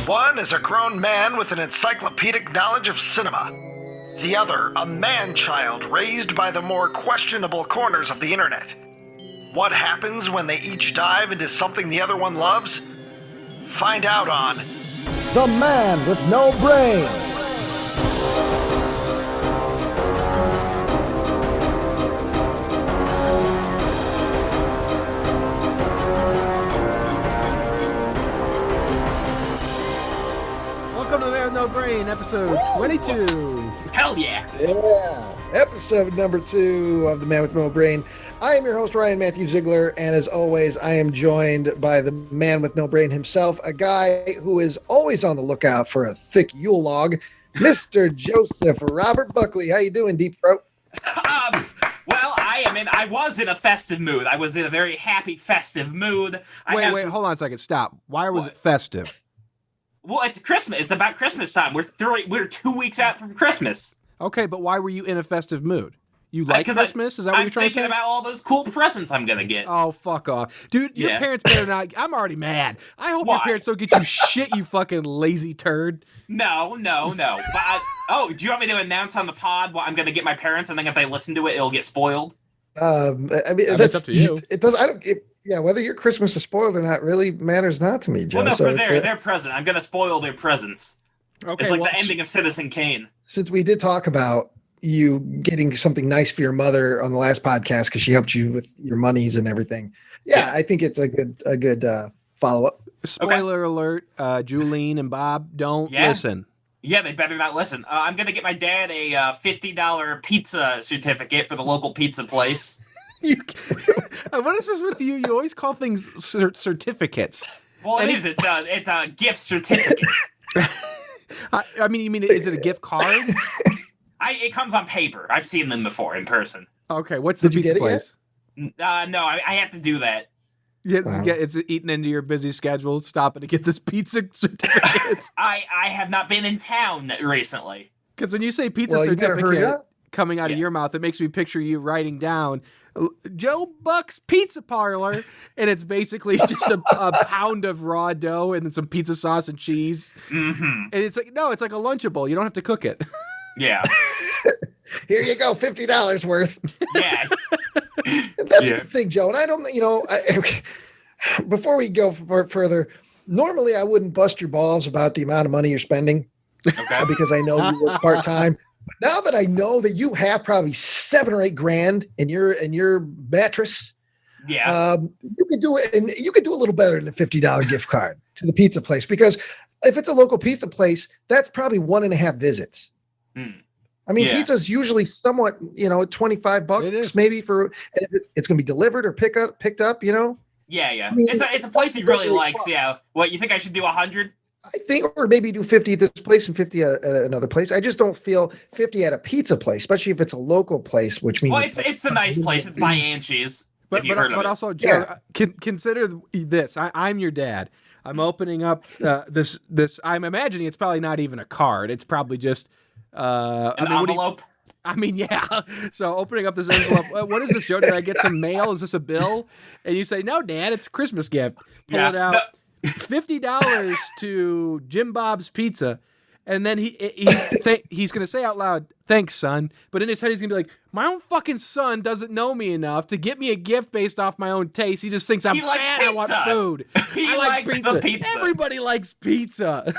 One is a grown man with an encyclopedic knowledge of cinema. The other, a man-child raised by the more questionable corners of the internet. What happens when they each dive into something the other one loves? Find out on The Man with No Brain. Welcome to The Man with No Brain, episode 22. Hell yeah. Yeah, episode number 2 of The Man with No Brain. I am your host, Ryan Matthew Ziegler, and as always, I am joined by the man with no brain himself, a guy who is always on the lookout for a thick Yule log, Mr. Joseph Robert Buckley. How you doing, Deep Throat? Well, I was in a festive mood. I was in a very happy, festive mood. Wait, hold on a second. Stop. Why was it festive? Well, it's Christmas. It's about Christmas time. We're 2 weeks out from Christmas. Okay, but why were you in a festive mood? You like Christmas? Is that what you're trying to say? I'm thinking about all those cool presents I'm going to get. Oh, fuck off. Dude, your parents better not... I'm already mad. I hope Why? your parents don't get you shit, you fucking lazy turd. No. But do you want me to announce on the pod what I'm going to get my parents, and then if they listen to it, it'll get spoiled? That's up to you. It does. Whether your Christmas is spoiled or not really matters not to me, Joe. Well, no, so for their present. I'm going to spoil their presents. Okay, It's like the ending of Citizen Kane. Since we did talk about you getting something nice for your mother on the last podcast because she helped you with your monies and everything. Yeah, I think it's a good follow-up. Spoiler alert, Julene and Bob, don't listen. Yeah, they better not listen. I'm going to get my dad a $50 pizza certificate for the local pizza place. What is this with you? You always call things certificates. Well, it's a gift certificate. I mean, you mean, is it a gift card? It comes on paper. I've seen them before in person. Okay, what's the pizza place? No, I have to do that. Yeah, it's eaten into your busy schedule, stopping to get this pizza certificate. I have not been in town recently. Because when you say pizza certificate coming out of your mouth, it makes me picture you writing down Joe Buck's Pizza Parlor, and it's basically just a pound of raw dough and then some pizza sauce and cheese. Mm-hmm. And it's like a Lunchable. You don't have to cook it. Yeah. Here you go, $50 worth. Yeah. That's the thing, Joe. And I don't, before we go further, normally I wouldn't bust your balls about the amount of money you're spending. Okay. Because I know you work part-time. But now that I know that you have probably $7 or $8 grand in your mattress, you could do it, and you could do a little better than a $50 gift card to the pizza place. Because if it's a local pizza place, that's probably 1.5 visits. I mean, pizza's usually somewhat, $25 maybe and if it's going to be delivered or picked up, Yeah. I mean, it's a place he really likes. Yeah. What, you think I should do 100? I think, or maybe do 50 at this place and 50 at another place. I just don't feel 50 at a pizza place, especially if it's a local place, which means it's a nice place. It's by Angie's. But also, Joe, consider this. I'm your dad. I'm opening up this. I'm imagining it's probably not even a card. It's probably just an envelope. Yeah. So opening up this envelope, what is this, Joe? Did I get some mail? Is this a bill? And you say, no, Dad, it's a Christmas gift. Pull it out. $50 to Jim Bob's Pizza. And then he's going to say out loud, thanks, son. But in his head, he's going to be like, my own fucking son doesn't know me enough to get me a gift based off my own taste. He just thinks I'm fat. I want food. I like the pizza. Everybody likes pizza.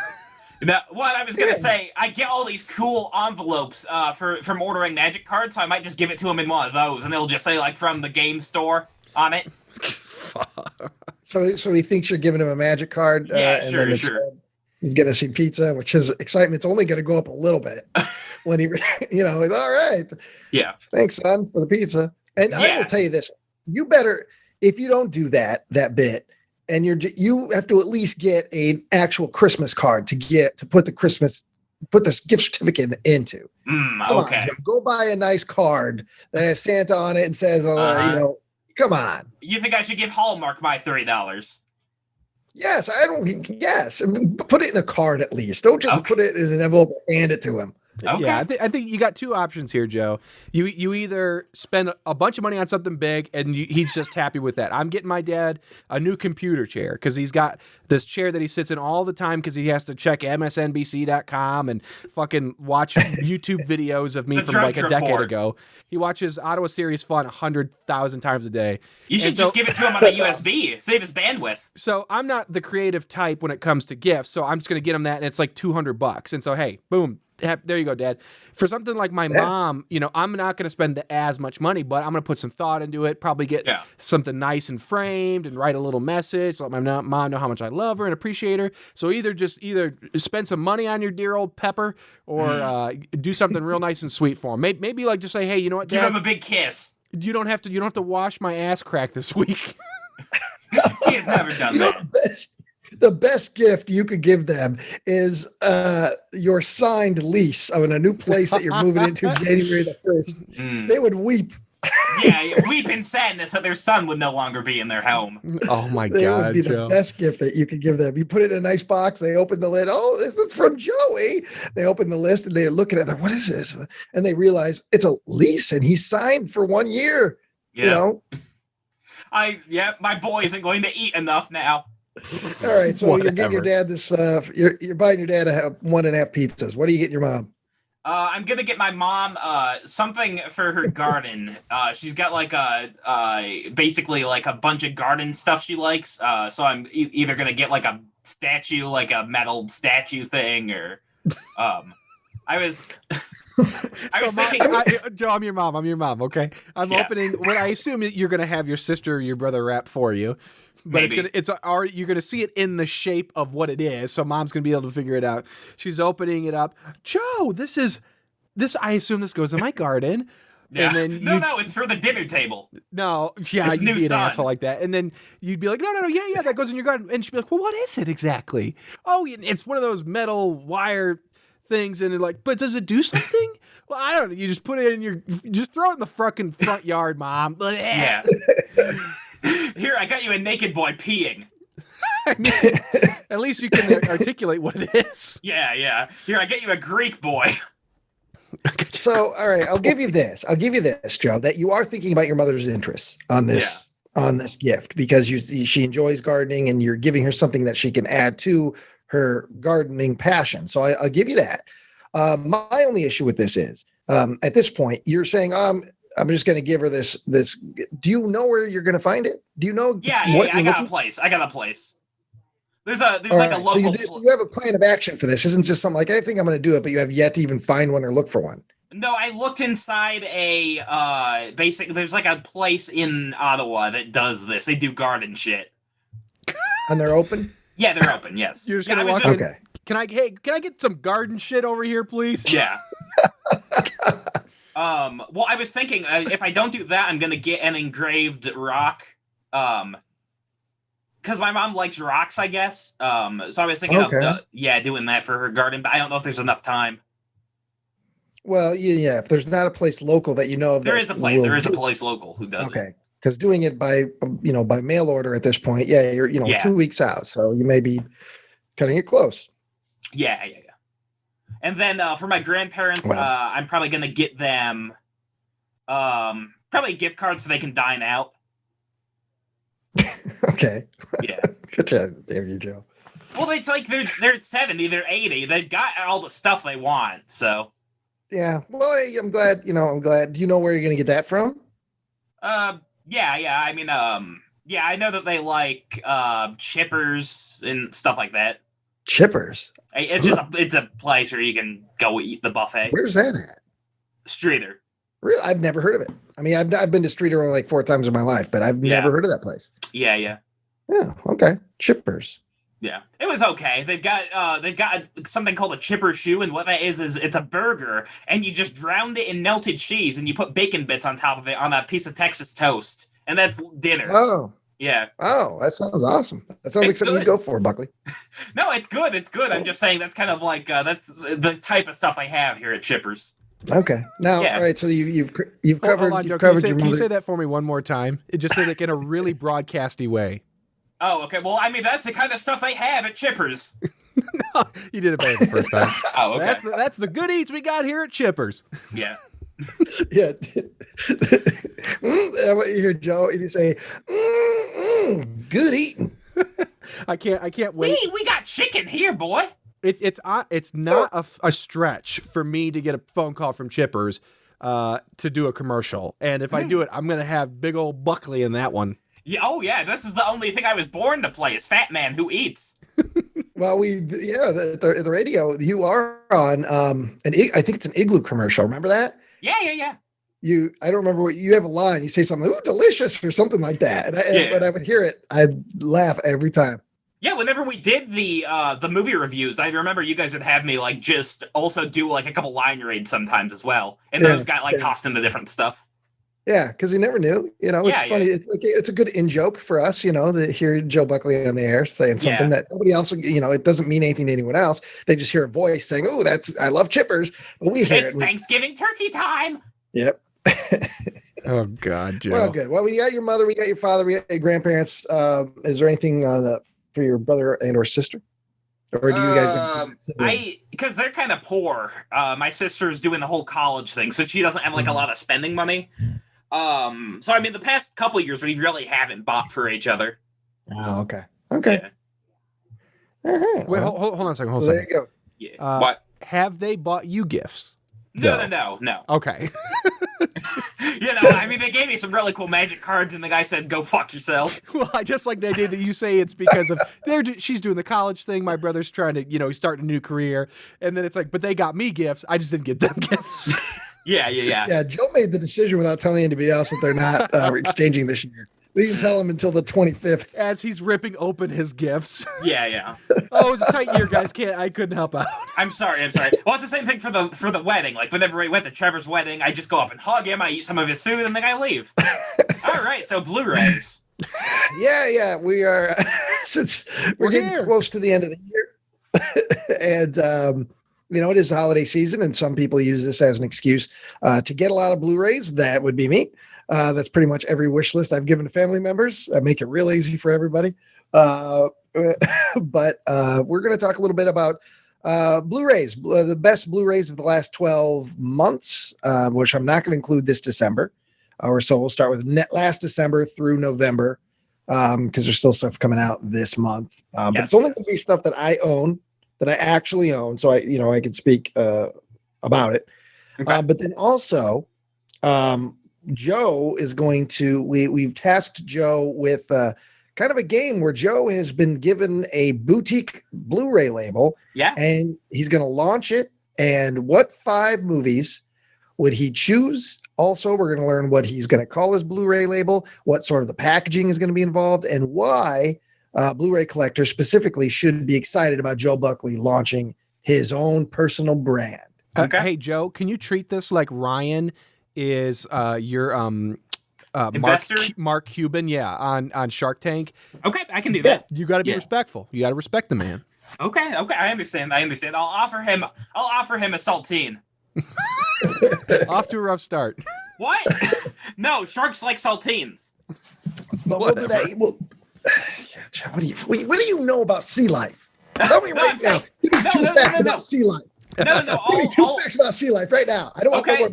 Now, what I was going to say, I get all these cool envelopes from ordering Magic cards, so I might just give it to him in one of those, and it'll just say, like, from the game store on it. So he thinks you're giving him a Magic card. Yeah, sure. He's going to see pizza, which his excitement's only going to go up a little bit when he, he's all right. Yeah. Thanks, son, for the pizza. And I will tell you this, you better, if you don't do that bit, and you have to at least get an actual Christmas card to put this gift certificate into. Okay. Come on, Jim, go buy a nice card that has Santa on it and says, come on. You think I should give Hallmark my $30? Yes, I mean, put it in a card at least. Don't just put it in an envelope and hand it to him. Okay. Yeah, I think you got two options here, Joe. You either spend a bunch of money on something big and he's just happy with that. I'm getting my dad a new computer chair because he's got this chair that he sits in all the time because he has to check MSNBC.com and fucking watch YouTube videos of me from like a decade ago. He watches Ottawa Series Fun 100,000 times a day. You should just give it to him on a USB. Save his bandwidth. So I'm not the creative type when it comes to gifts, so I'm just going to get him that, and it's like $200. And so, hey, boom. There you go, Dad. For something like my mom, I'm not going to spend as much money, but I'm going to put some thought into it, probably get something nice and framed and write a little message, let my mom know how much I love her and appreciate her. So either spend some money on your dear old Pepper or do something real nice and sweet for him. Maybe like just say, hey, you know what, Dad? Give him a big kiss. You don't have to wash my ass crack this week. He has never done that. The best gift you could give them is your signed lease on a new place that you're moving into January the 1st. They would weep. Yeah, weep in sadness that their son would no longer be in their home. Oh my God, God, would be Joe. The best gift that you could give them. You put it in a nice box. They open the lid. Oh, this is from Joey. They open the list and they're looking at it. What is this? And they realize it's a lease and he signed for 1 year. Yeah. My boy isn't going to eat enough now. All right, so you're getting your dad this. You're buying your dad 1.5 pizzas. What are you getting your mom? I'm gonna get my mom something for her garden. She's got like basically like a bunch of garden stuff she likes. So I'm either gonna get like a statue, like a metal statue thing, or I was thinking. Joe, I'm your mom. Okay, I'm opening. What I assume you're gonna have your sister or your brother wrap for you. But Maybe. you're gonna see it in the shape of what it is, so mom's gonna be able to figure it out. She's opening it up. Joe, this. I assume this goes in my garden. Yeah. And then No, it's for the dinner table. No, yeah, it's you'd be an asshole like that. And then you'd be like, no, yeah, that goes in your garden. And she'd be like, well, what is it exactly? Oh, it's one of those metal wire things, and like, but does it do something? Well, I don't know. You just put it in you just throw it in the fucking front yard, Mom. Yeah. Here, I got you a naked boy peeing. I mean, at least you can articulate what it is. Yeah. Here, I get you a Greek boy. So, all right, I'll give you this, Joe, that you are thinking about your mother's interests on this gift because she enjoys gardening and you're giving her something that she can add to her gardening passion. So I'll give you that. My only issue with this is at this point, you're saying, I'm just going to give her this. Do you know where you're going to find it? Do you know? Yeah. I got a place. There's like a local. So you have a plan of action for this. Isn't just something like I think I'm going to do it, but you have yet to even find one or look for one. No, I looked inside there's like a place in Ottawa that does this. They do garden shit. And they're open? Yeah, they're open. Yes. You're just gonna walk in. Okay. Can I get some garden shit over here, please? Yeah. Well, I was thinking if I don't do that, I'm gonna get an engraved rock. Because my mom likes rocks, I guess. So I was thinking of doing that for her garden, but I don't know if there's enough time. Well, yeah. If there's not a place local that you know of, there is a place. There is a place local who does it. Okay. Because doing it by mail order at this point, you're 2 weeks out, so you may be cutting it close. Yeah. And then for my grandparents, I'm probably gonna get them probably a gift card so they can dine out. Okay. Yeah. Good job, damn you, Joe. Well, it's like they're 70, they're 80. They've got all the stuff they want, so. Yeah. Well, I'm glad. I'm glad. Do you know where you're gonna get that from? Yeah. I mean, I know that they like chippers and stuff like that. Chippers. It's a place where you can go eat the buffet. Where's that at? Streeter. Really? I've never heard of it. I mean, I've been to Streeter only like 4 times in my life, but I've never heard of that place. Yeah. Yeah. Okay. Chippers. Yeah, it was okay. They've got something called a chipper shoe, and what that is it's a burger, and you just drowned it in melted cheese, and you put bacon bits on top of it on a piece of Texas toast, and that's dinner. Oh. Yeah. Oh, that sounds awesome. That sounds like something you'd go for, Buckley. No, it's good. It's good. I'm just saying that's kind of like that's the type of stuff I have here at Chippers. Okay. Now, all right. So you've covered. Hold on, Joe. Can you say that for me one more time? It just said like in a really broadcasty way. Oh, okay. Well, I mean, that's the kind of stuff they have at Chippers. You did it better the first time. Oh, okay. That's the good eats we got here at Chippers. Yeah. Yeah. I want you hear Joe and you say, good eating. I can't wait. We got chicken here, boy. It's not a stretch for me to get a phone call from Chippers to do a commercial. And if I do it, I'm going to have big old Buckley in that one. Yeah, oh yeah, this is the only thing I was born to play is Fat Man Who Eats. Well, the radio you are on I think it's an Igloo commercial. Remember that? Yeah. I don't remember what you have a line. You say something, ooh, delicious or something like that. And when I would hear it, I'd laugh every time. Yeah, whenever we did the movie reviews, I remember you guys would have me like just also do like a couple line reads sometimes as well, and those got like tossed into different stuff. Yeah, because you never knew. It's funny. Yeah. It's a good in joke for us. To hear Joe Buckley on the air saying something that nobody else. It doesn't mean anything to anyone else. They just hear a voice saying, "Oh, I love Chippers." But we hear it's Thanksgiving turkey time. Yep. Oh God, Joe. Well, good. Well, we got your mother, we got your father, we got your grandparents. Is there anything for your brother and or sister? Or do you guys? Because they're kind of poor. My sister's doing the whole college thing, so she doesn't have like a lot of spending money. So I mean, the past couple of years we really haven't bought for each other. Oh, okay. Yeah. Uh-huh. Wait, hold on a second. There you go. Yeah. What? Have they bought you gifts? No. Okay. I mean, they gave me some really cool magic cards, and the guy said, "Go fuck yourself." Well, I just like the idea that you say it's because of she's doing the college thing. My brother's trying to, he's starting a new career, and then it's like, but they got me gifts. I just didn't get them gifts. Yeah. Yeah, Joe made the decision without telling anybody else that they're not exchanging this year. We didn't tell him until the 25th. As he's ripping open his gifts. Yeah. Oh, it was a tight year, guys. I couldn't help out. I'm sorry. Well, it's the same thing for the wedding. Like, whenever we went to Trevor's wedding, I just go up and hug him, I eat some of his food, and then I leave. All right, so Blu-rays. Yeah, we are, since we're getting close to the end of the year. And, it is the holiday season, and some people use this as an excuse to get a lot of Blu-rays. That would be me. That's pretty much every wish list I've given to family members. I make it real easy for everybody. But we're going to talk a little bit about Blu-rays, the best Blu-rays of the last 12 months, which I'm not going to include this December. So we'll start with last December through November, because there's still stuff coming out this month. But it's only going to be stuff that I own, that I actually own. So I can speak about it. Okay. But then also, Joe is going to, we've tasked Joe with kind of a game where Joe has been given a boutique Blu-ray label. Yeah. And he's going to launch it. And what 5 movies would he choose? Also, we're going to learn what he's going to call his Blu-ray label, what sort of the packaging is going to be involved, and why Blu-ray collectors specifically should be excited about Joe Buckley launching his own personal brand. Okay. Hey, Joe, can you treat this like Ryan is your Mark Cuban, on Shark Tank? Okay, I can do that. You got to be respectful. You got to respect the man. Okay, I understand. I'll offer him a saltine. Off to a rough start. What? No, sharks like saltines. But what do you know about sea life? Tell me right now. Give me 2 facts about sea life. No. Give me 2 facts about sea life right now. I don't want more.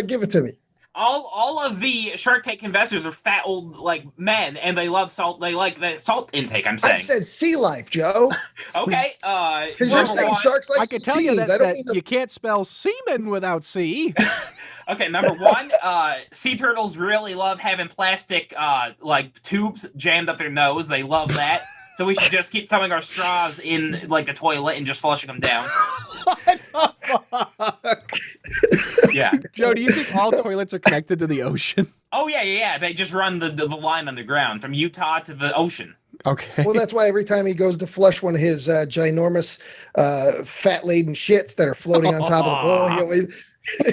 Give it to me. All of the Shark Tank investors are fat old men, and they love salt. They like the salt intake. I'm saying. I said sea life, Joe. Okay. Because you're saying sharks like. I can tell you that you can't spell semen without C. Okay, number 1, sea turtles really love having plastic tubes jammed up their nose. They love that. So we should just keep throwing our straws in the toilet and just flushing them down. What the fuck? Yeah. Joe, do you think all toilets are connected to the ocean? Oh, yeah. They just run the line underground from Utah to the ocean. Okay. Well, that's why every time he goes to flush one of his ginormous fat-laden shits that are floating on top of the bowl,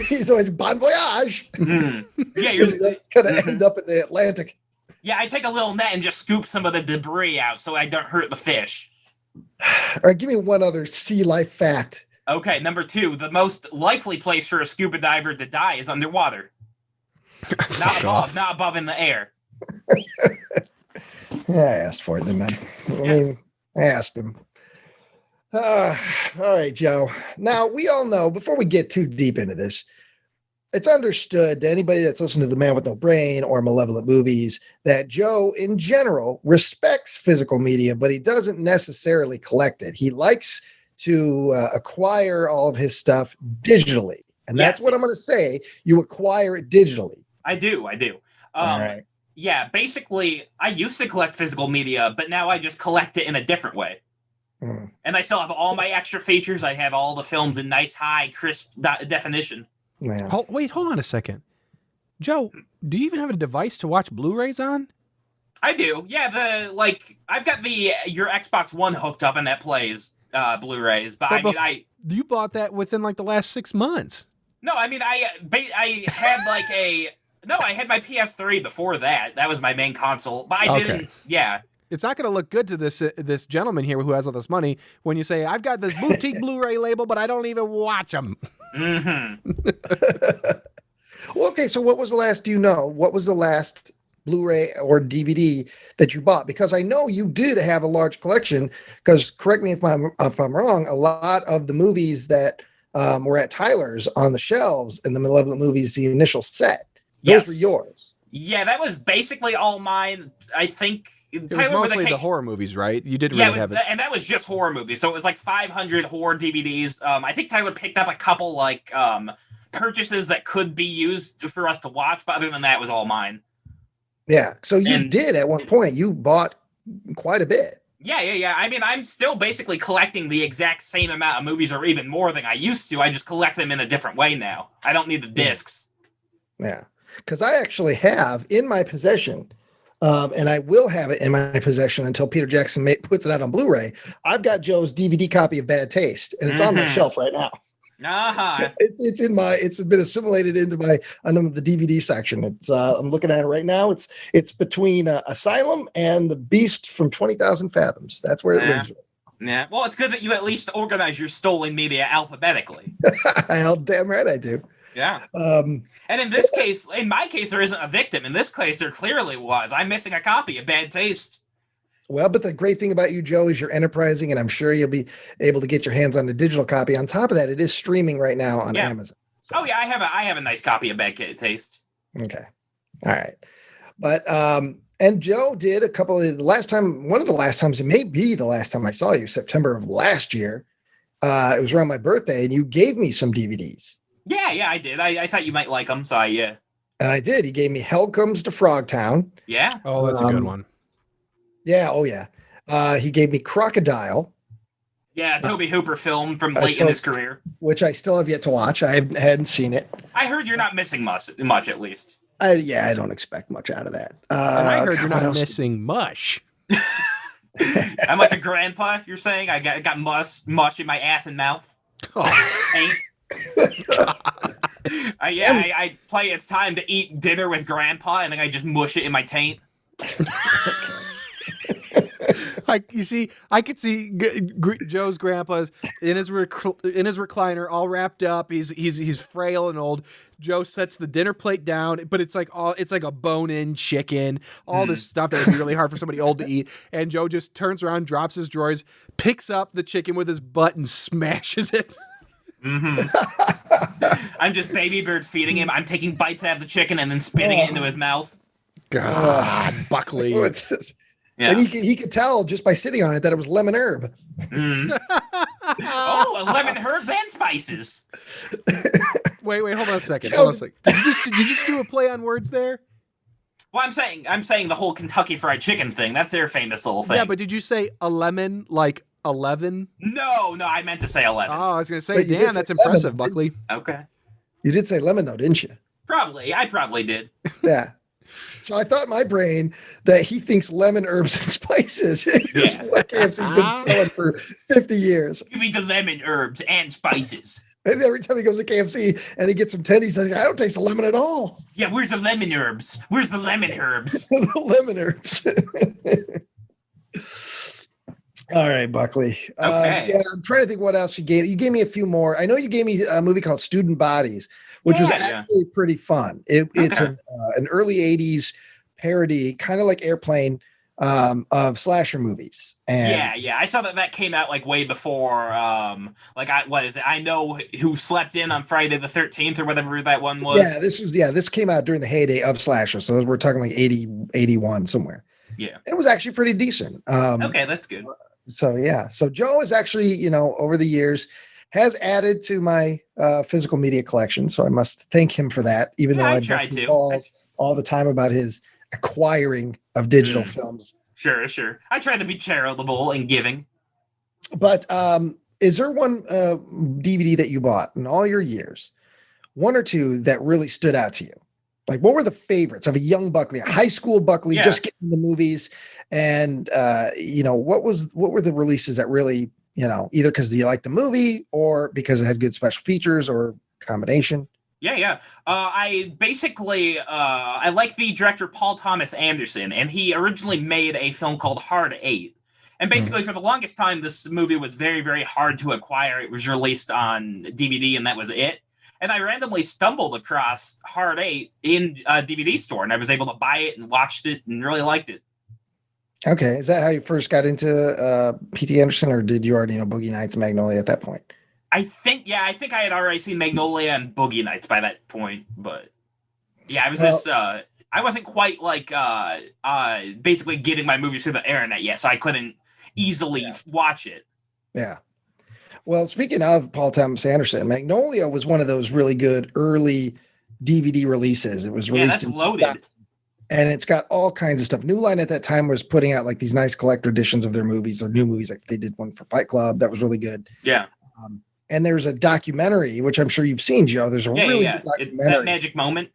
he's always bon voyage. Mm-hmm. Yeah, he's going to end up in the Atlantic. Yeah, I take a little net and just scoop some of the debris out so I don't hurt the fish. All right, give me one other sea life fact. Okay, number 2, the most likely place for a scuba diver to die is underwater. Not above in the air. Yeah, I asked for it, didn't I? I mean, I asked him. All right, Joe. Now, we all know, before we get too deep into this, it's understood to anybody that's listening to The Man with No Brain or Malevolent Movies that Joe, in general, respects physical media, but he doesn't necessarily collect it. He likes to acquire all of his stuff digitally. And that's what I'm going to say. You acquire it digitally. I do. All right. Yeah, basically, I used to collect physical media, but now I just collect it in a different way. And I still have all my extra features. I have all the films in nice, high, crisp definition. Man. Hold on a second. Joe, do you even have a device to watch Blu-rays on? I do. Yeah, I've got your Xbox One hooked up and that plays Blu-rays. But you bought that within like the last 6 months. No, I mean, I had I had my PS3 before that. That was my main console. But I didn't, yeah. It's not going to look good to this gentleman here who has all this money when you say, I've got this boutique Blu-ray label, but I don't even watch them. Mm-hmm. Well, okay, so what was the last Blu-ray or DVD that you bought? Because I know you did have a large collection, because correct me if I'm wrong, a lot of the movies that were at Tyler's on the shelves in the Malevolent Movies, the initial set, those were yours. Yeah, that was basically all mine. I think it was mostly the horror movies, right? You did really have it. And that was just horror movies. So it was like 500 horror DVDs. I think Tyler picked up a couple purchases that could be used for us to watch, but other than that, it was all mine. Yeah. So you did at one point. You bought quite a bit. Yeah. I mean, I'm still basically collecting the exact same amount of movies or even more than I used to. I just collect them in a different way now. I don't need the discs. Yeah. Because I actually have in my possession, and I will have it in my possession until Peter Jackson puts it out on Blu-ray. I've got Joe's DVD copy of Bad Taste, and it's on my shelf right now. It's been assimilated into the DVD section. I'm looking at it right now. It's between Asylum and The Beast from 20,000 Fathoms. That's where it lives. Yeah. Well, it's good that you at least organize your stolen media alphabetically. Damn right I do. Yeah. And in my case, there isn't a victim. In this case, there clearly was. I'm missing a copy of Bad Taste. Well, but the great thing about you, Joe, is you're enterprising, and I'm sure you'll be able to get your hands on a digital copy. On top of that, it is streaming right now on Amazon. So. Oh yeah, I have a nice copy of Bad Taste. Okay. All right. But and Joe did one of the last times, it may be the last time I saw you, September of last year. It was around my birthday, and you gave me some DVDs. Yeah, I did. I thought you might like them, so yeah. And I did. He gave me Hell Comes to Frogtown. Yeah. Oh, that's a good one. Yeah. Oh, yeah. He gave me Crocodile. Yeah, Tobe Hooper film from late in his career, which I still have yet to watch. I hadn't seen it. I heard you're not missing much at least. I don't expect much out of that. And I heard you're not missing much. I'm like a grandpa. You're saying I got mush in my ass and mouth. Oh. I play It's Time to Eat Dinner with Grandpa, and then I just mush it in my taint. You see, I could see Joe's grandpa's in his recliner, all wrapped up. He's frail and old. Joe sets the dinner plate down, but it's like a bone-in chicken, all this stuff that would be really hard for somebody old to eat. And Joe just turns around, drops his drawers, picks up the chicken with his butt, and smashes it. Mm-hmm. I'm just baby bird feeding him. I'm taking bites out of the chicken and then spitting it into his mouth. God, Buckley. Yeah. And he could tell just by sitting on it that it was lemon herb. Lemon herbs and spices. Wait, hold on a second. Did you just do a play on words there? Well, I'm saying the whole Kentucky Fried Chicken thing. That's their famous little thing. Yeah, but did you say a lemon like 11? No, I meant to say 11. Oh, I was going to say, damn, that's impressive, Buckley. Okay. You did say lemon, though, didn't you? I probably did. Yeah. So I thought in my brain that he thinks lemon, herbs, and spices is what KFC's been selling for 50 years. Give me the lemon, herbs, and spices. And every time he goes to KFC and he gets some tendies, he's like, I don't taste the lemon at all. Yeah, where's the lemon herbs? Where's the lemon herbs? The lemon herbs. All right, Buckley. Okay. I'm trying to think what else you gave. You gave me a few more. I know you gave me a movie called Student Bodies, which was actually pretty fun. It's an early 80s parody, kind of like Airplane, of slasher movies. And yeah, I saw that came out like way before. What is it? I Know Who Slept In on Friday the 13th or whatever that one was. This came out during the heyday of slasher, so we're talking like 80, 81 somewhere. Yeah, it was actually pretty decent. Okay, that's good. So Joe is actually, over the years has added to my physical media collection, so I must thank him for that, even though I try to calls all the time about his acquiring of digital films. Sure. I try to be charitable and giving. But is there one DVD that you bought in all your years, one or two that really stood out to you? Like, what were the favorites of a young Buckley, a high school Buckley, just getting the movies? And, what were the releases that really, either because you liked the movie or because it had good special features or combination? Yeah. I basically, I like the director Paul Thomas Anderson, and he originally made a film called Hard 8. And basically, for the longest time, this movie was very, very hard to acquire. It was released on DVD, and that was it. And I randomly stumbled across Hard 8 in a DVD store, and I was able to buy it and watched it and really liked it. Okay. Is that how you first got into P.T. Anderson, or did you already know Boogie Nights, Magnolia at that point? I think I had already seen Magnolia and Boogie Nights by that point, but yeah, I was I wasn't quite like basically getting my movies through the internet yet, so I couldn't easily watch it. Yeah. Well, speaking of Paul Thomas Anderson, Magnolia was one of those really good early DVD releases. It was released. Yeah, that's loaded. And it's got all kinds of stuff. New Line at that time was putting out like these nice collector editions of their movies or new movies. Like they did one for Fight Club that was really good. Yeah. And there's a documentary, which I'm sure you've seen, Joe. There's a really good documentary. That Magic Moment.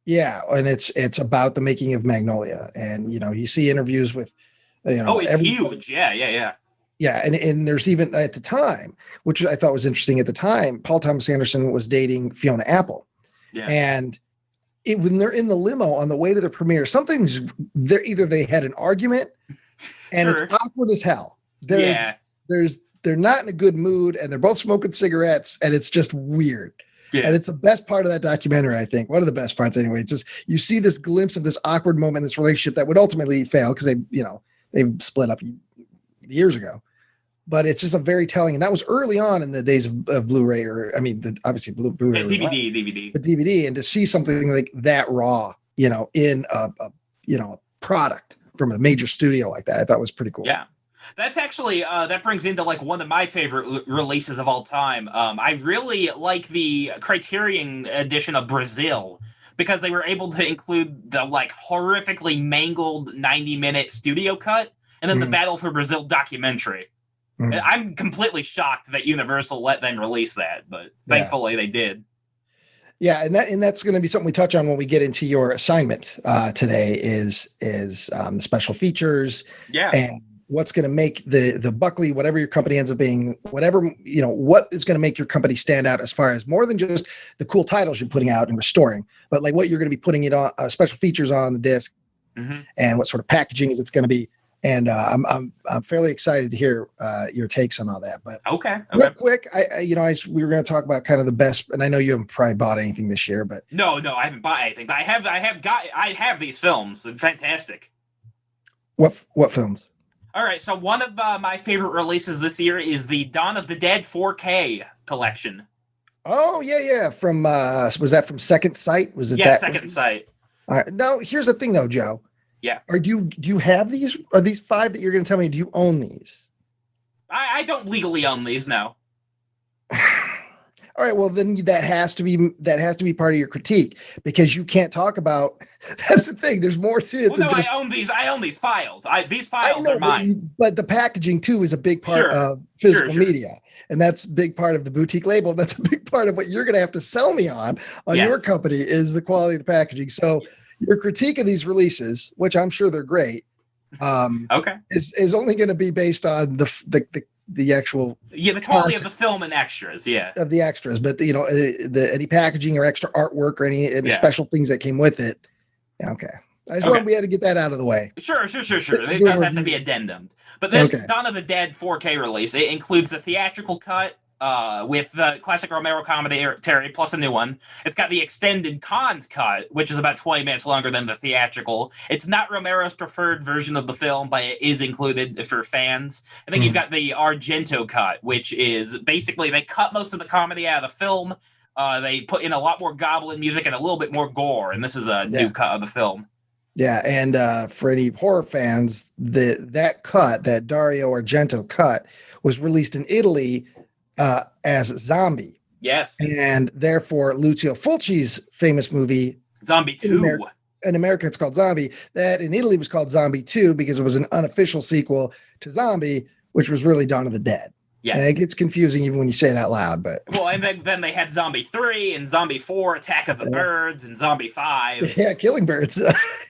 Yeah, and it's about the making of Magnolia, and you see interviews with, it's huge. Yeah. Yeah, and there's even at the time, which I thought was interesting at the time, Paul Thomas Anderson was dating Fiona Apple, and when they're in the limo on the way to the premiere, either they had an argument, and it's awkward as hell. They're not in a good mood, and they're both smoking cigarettes, and it's just weird. Yeah. And it's the best part of that documentary, I think. One of the best parts, anyway. It's just you see this glimpse of this awkward moment in this relationship that would ultimately fail because they split up years ago. But it's just a very telling, and that was early on in the days of Blu-ray, obviously Blu-ray, DVD, but DVD, and to see something like that raw, in a product from a major studio like that, I thought was pretty cool. Yeah. That's actually, that brings into like one of my favorite releases of all time. I really like the Criterion edition of Brazil because they were able to include the like horrifically mangled 90-minute studio cut and then the Battle for Brazil documentary. I'm completely shocked that Universal let them release that, but thankfully they did. Yeah, and that's going to be something we touch on when we get into your assignment today is the special features. Yeah. And what's going to make the Buckley, whatever your company ends up being, whatever, what is going to make your company stand out as far as more than just the cool titles you're putting out and restoring, but like what you're going to be putting it on, special features on the disc, and what sort of packaging is it's going to be. And I'm fairly excited to hear your takes on all that. But okay. Real quick, we were going to talk about kind of the best, and I know you haven't probably bought anything this year, but no, I haven't bought anything. But I have these films. They're fantastic. What films? All right, so one of my favorite releases this year is the Dawn of the Dead 4K collection. Oh yeah. From was that from Second Sight? Was it that? Yeah, Second Sight. All right. Now here's the thing, though, Joe. Yeah. Do you have these? Are these 5 that you're going to tell me? Do you own these? I don't legally own these, no. All right, well then that has to be part of your critique because you can't talk about. That's the thing. There's more to it. Well, no, I own these files. These files are mine. But the packaging too is a big part of physical media, and that's a big part of the boutique label. And that's a big part of what you're going to have to sell me on your company is the quality of the packaging. So your critique of these releases, which I'm sure they're great, is only going to be based on the actual the quality of the film and extras of the extras, but any packaging or extra artwork or any special things that came with it. Okay, I just wanted to get that out of the way. Sure. It does have to be addendum. But this Dawn of the Dead 4K release, it includes the theatrical cut, with the classic Romero commentary plus a new one. It's got the extended Cons cut, which is about 20 minutes longer than the theatrical. It's not Romero's preferred version of the film, but it is included for fans. And then you've got the Argento cut, which is basically they cut most of the comedy out of the film. They put in a lot more goblin music and a little bit more gore, and this is a new cut of the film. Yeah, and for any horror fans, that cut, that Dario Argento cut, was released in Italy as Zombie. Yes. And therefore, Lucio Fulci's famous movie, Zombie 2. In America, it's called Zombie. That in Italy was called Zombie 2 because it was an unofficial sequel to Zombie, which was really Dawn of the Dead. Yeah. And it gets confusing even when you say it out loud. But well, and then they had Zombie 3 and Zombie 4, Attack of the Birds, and Zombie 5. Yeah, Killing Birds.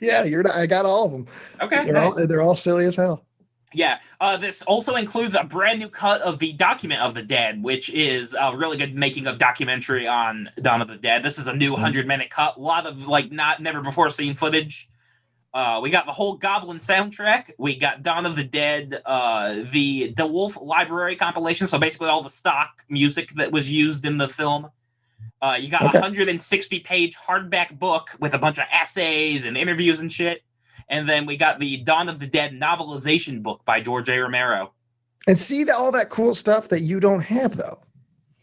Yeah, I got all of them. Okay, they're all silly as hell. Yeah, this also includes a brand new cut of the Document of the Dead, which is a really good making of documentary on Dawn of the Dead. This is a new 100-minute cut, a lot of never before seen footage. We got the whole Goblin soundtrack. We got Dawn of the Dead, the DeWolf library compilation. So basically all the stock music that was used in the film. You got a 160-page hardback book with a bunch of essays and interviews and shit. And then we got the Dawn of the Dead novelization book by George A. Romero. And see all that cool stuff that you don't have, though.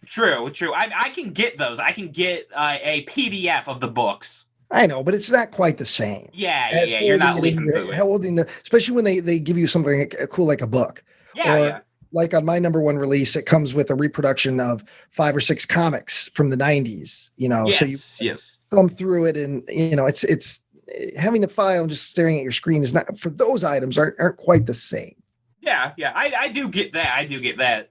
True. I can get those. I can get a PDF of the books. I know, but it's not quite the same. Yeah. You're not leaving through it. Especially when they give you something cool like a book. Yeah. Like on my #1 release, it comes with a reproduction of 5 or 6 comics from the 90s. Yes, so you thumb through it, and it's having the file and just staring at your screen is not, for those items aren't quite the same. Yeah. I do get that.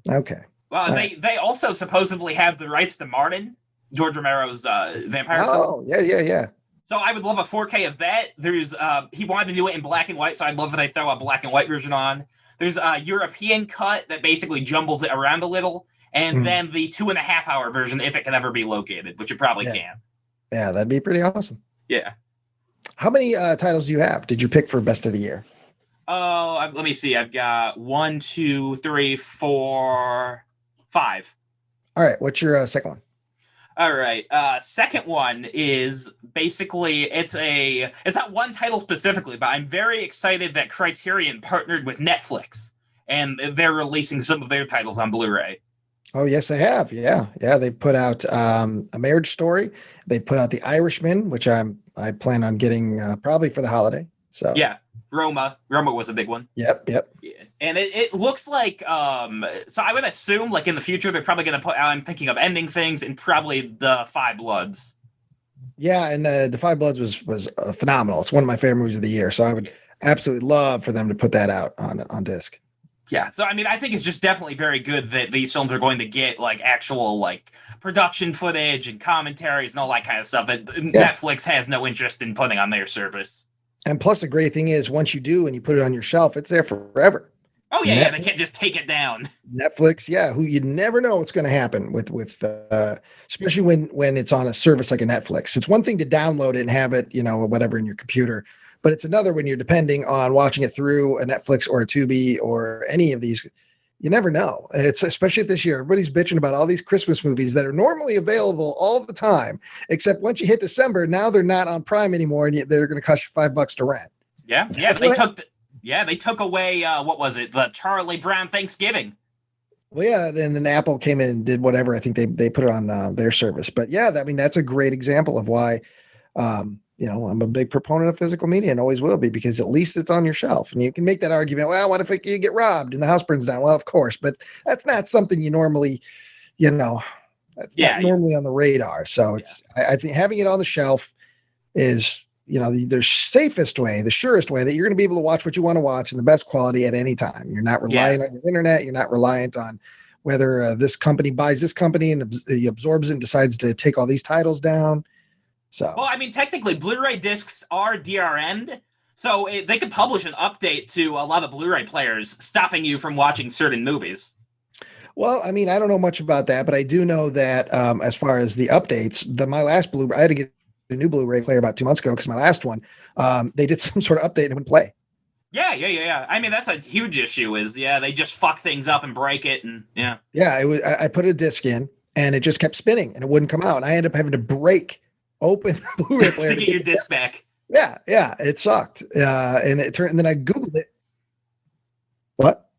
Okay. Well, they also supposedly have the rights to Martin, George Romero's vampire film. Oh, yeah. So I would love a 4K of that. There's he wanted to do it in black and white, so I'd love if they throw a black and white version on. There's a European cut that basically jumbles it around a little, and then the 2.5-hour version, if it can ever be located, which it probably can. Yeah, that'd be pretty awesome. Yeah. How many titles do you have? Did you pick for best of the year? Oh, let me see. I've got 1, 2, 3, 4, 5. All right. What's your second one? All right. Second one is basically it's not one title specifically, but I'm very excited that Criterion partnered with Netflix and they're releasing some of their titles on Blu-ray. Oh, yes, they have. Yeah. They've put out A Marriage Story. They put out The Irishman, which I plan on getting probably for the holiday. So yeah, Roma was a big one. Yep. Yeah. And it looks like so I would assume like in the future they're probably going to put out, I'm thinking of ending things, and probably The Five Bloods. Yeah, and The Five Bloods was phenomenal. It's one of my favorite movies of the year. So I would absolutely love for them to put that out on disc. Yeah, so I mean, I think it's just definitely very good that these films are going to get like actual like production footage and commentaries and all that kind of stuff that Netflix has no interest in putting on their service. And plus, the great thing is, once you do and you put it on your shelf, it's there forever. Oh yeah, they can't just take it down. Netflix, who you never know what's going to happen with especially when it's on a service like a Netflix. It's one thing to download it and have it, whatever in your computer. But it's another when you're depending on watching it through a Netflix or a Tubi or any of these. You never know. It's especially this year. Everybody's bitching about all these Christmas movies that are normally available all the time, except once you hit December, now they're not on Prime anymore, and they're going to cost you $5 to rent. Yeah. They took away what was it? The Charlie Brown Thanksgiving. Well, yeah. Then Apple came in and did whatever. I think they put it on their service. But yeah, that's a great example of why. I'm a big proponent of physical media and always will be, because at least it's on your shelf. And you can make that argument, well, what if you get robbed and the house burns down? Well, of course, but that's not something you normally, that's not normally on the radar. So I think having it on the shelf is, the safest way, the surest way that you're going to be able to watch what you want to watch in the best quality at any time. You're not reliant on your internet. You're not reliant on whether this company buys this company and he absorbs it and decides to take all these titles down. So, well, I mean, technically, Blu-ray discs are DRM'd, so they could publish an update to a lot of Blu-ray players, stopping you from watching certain movies. Well, I mean, I don't know much about that, but I do know that as far as the updates, my last Blu-ray, I had to get a new Blu-ray player about 2 months ago because my last one, they did some sort of update and it wouldn't play. Yeah. I mean, that's a huge issue. They just fuck things up and break it, and yeah. Yeah, it was. I put a disc in, and it just kept spinning, and it wouldn't come out. And I ended up having to break open the Blu-ray player to get your disc back. Yeah, it sucked. And it turned. And then I Googled it. What?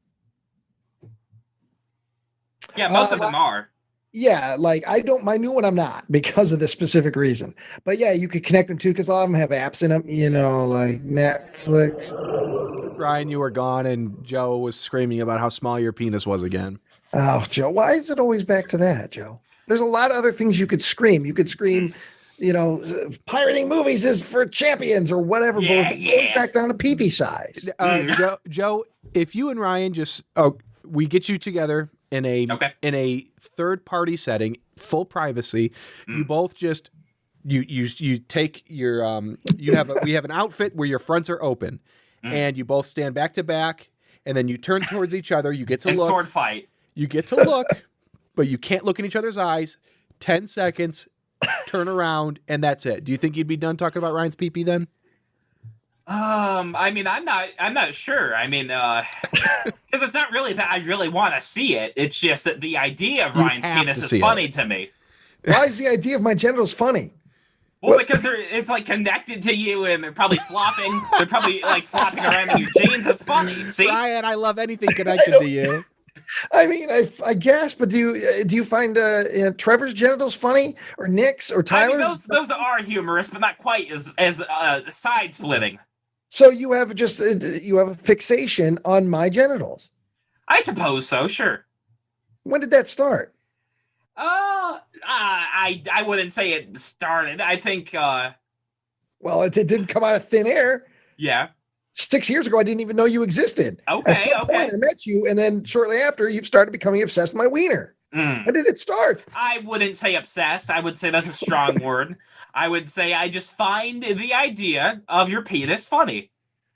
Yeah, most of them are. Yeah, like I new one I'm not because of this specific reason. But yeah, you could connect them too because a lot of them have apps in them, like Netflix. Ryan, you were gone, and Joe was screaming about how small your penis was again. Oh, Joe, why is it always back to that, Joe? There's a lot of other things you could scream. You could scream, pirating movies is for champions or whatever. Yeah. Back down to pee-pee size. Joe, if you and Ryan we get you together in a third party setting, full privacy. You both just you take your we have an outfit where your fronts are open, and you both stand back to back, and then you turn towards each other. You get to look. Sword fight. You get to look, but you can't look in each other's eyes. 10 seconds, turn around, and that's it. Do you think you'd be done talking about Ryan's pee-pee then? I mean, I'm not sure. I mean, because it's not really that I really want to see it. It's just that the idea of Ryan's penis is funny to me. Why is the idea of my genitals funny? Well, because it's like connected to you, and they're probably flopping. They're probably like flopping around in your jeans. It's funny. See, Ryan, I love anything connected to you. I mean, I guess, but do you find Trevor's genitals funny, or Nick's, or Tyler's? I mean, those are humorous, but not quite as side splitting. So you have a fixation on my genitals. I suppose so. Sure. When did that start? I wouldn't say it started. I think. Well, it didn't come out of thin air. Yeah. 6 years ago, I didn't even know you existed. Okay. At some point, I met you, and then shortly after, you've started becoming obsessed with my wiener. When did it start? I wouldn't say obsessed. I would say that's a strong word. I would say I just find the idea of your penis funny.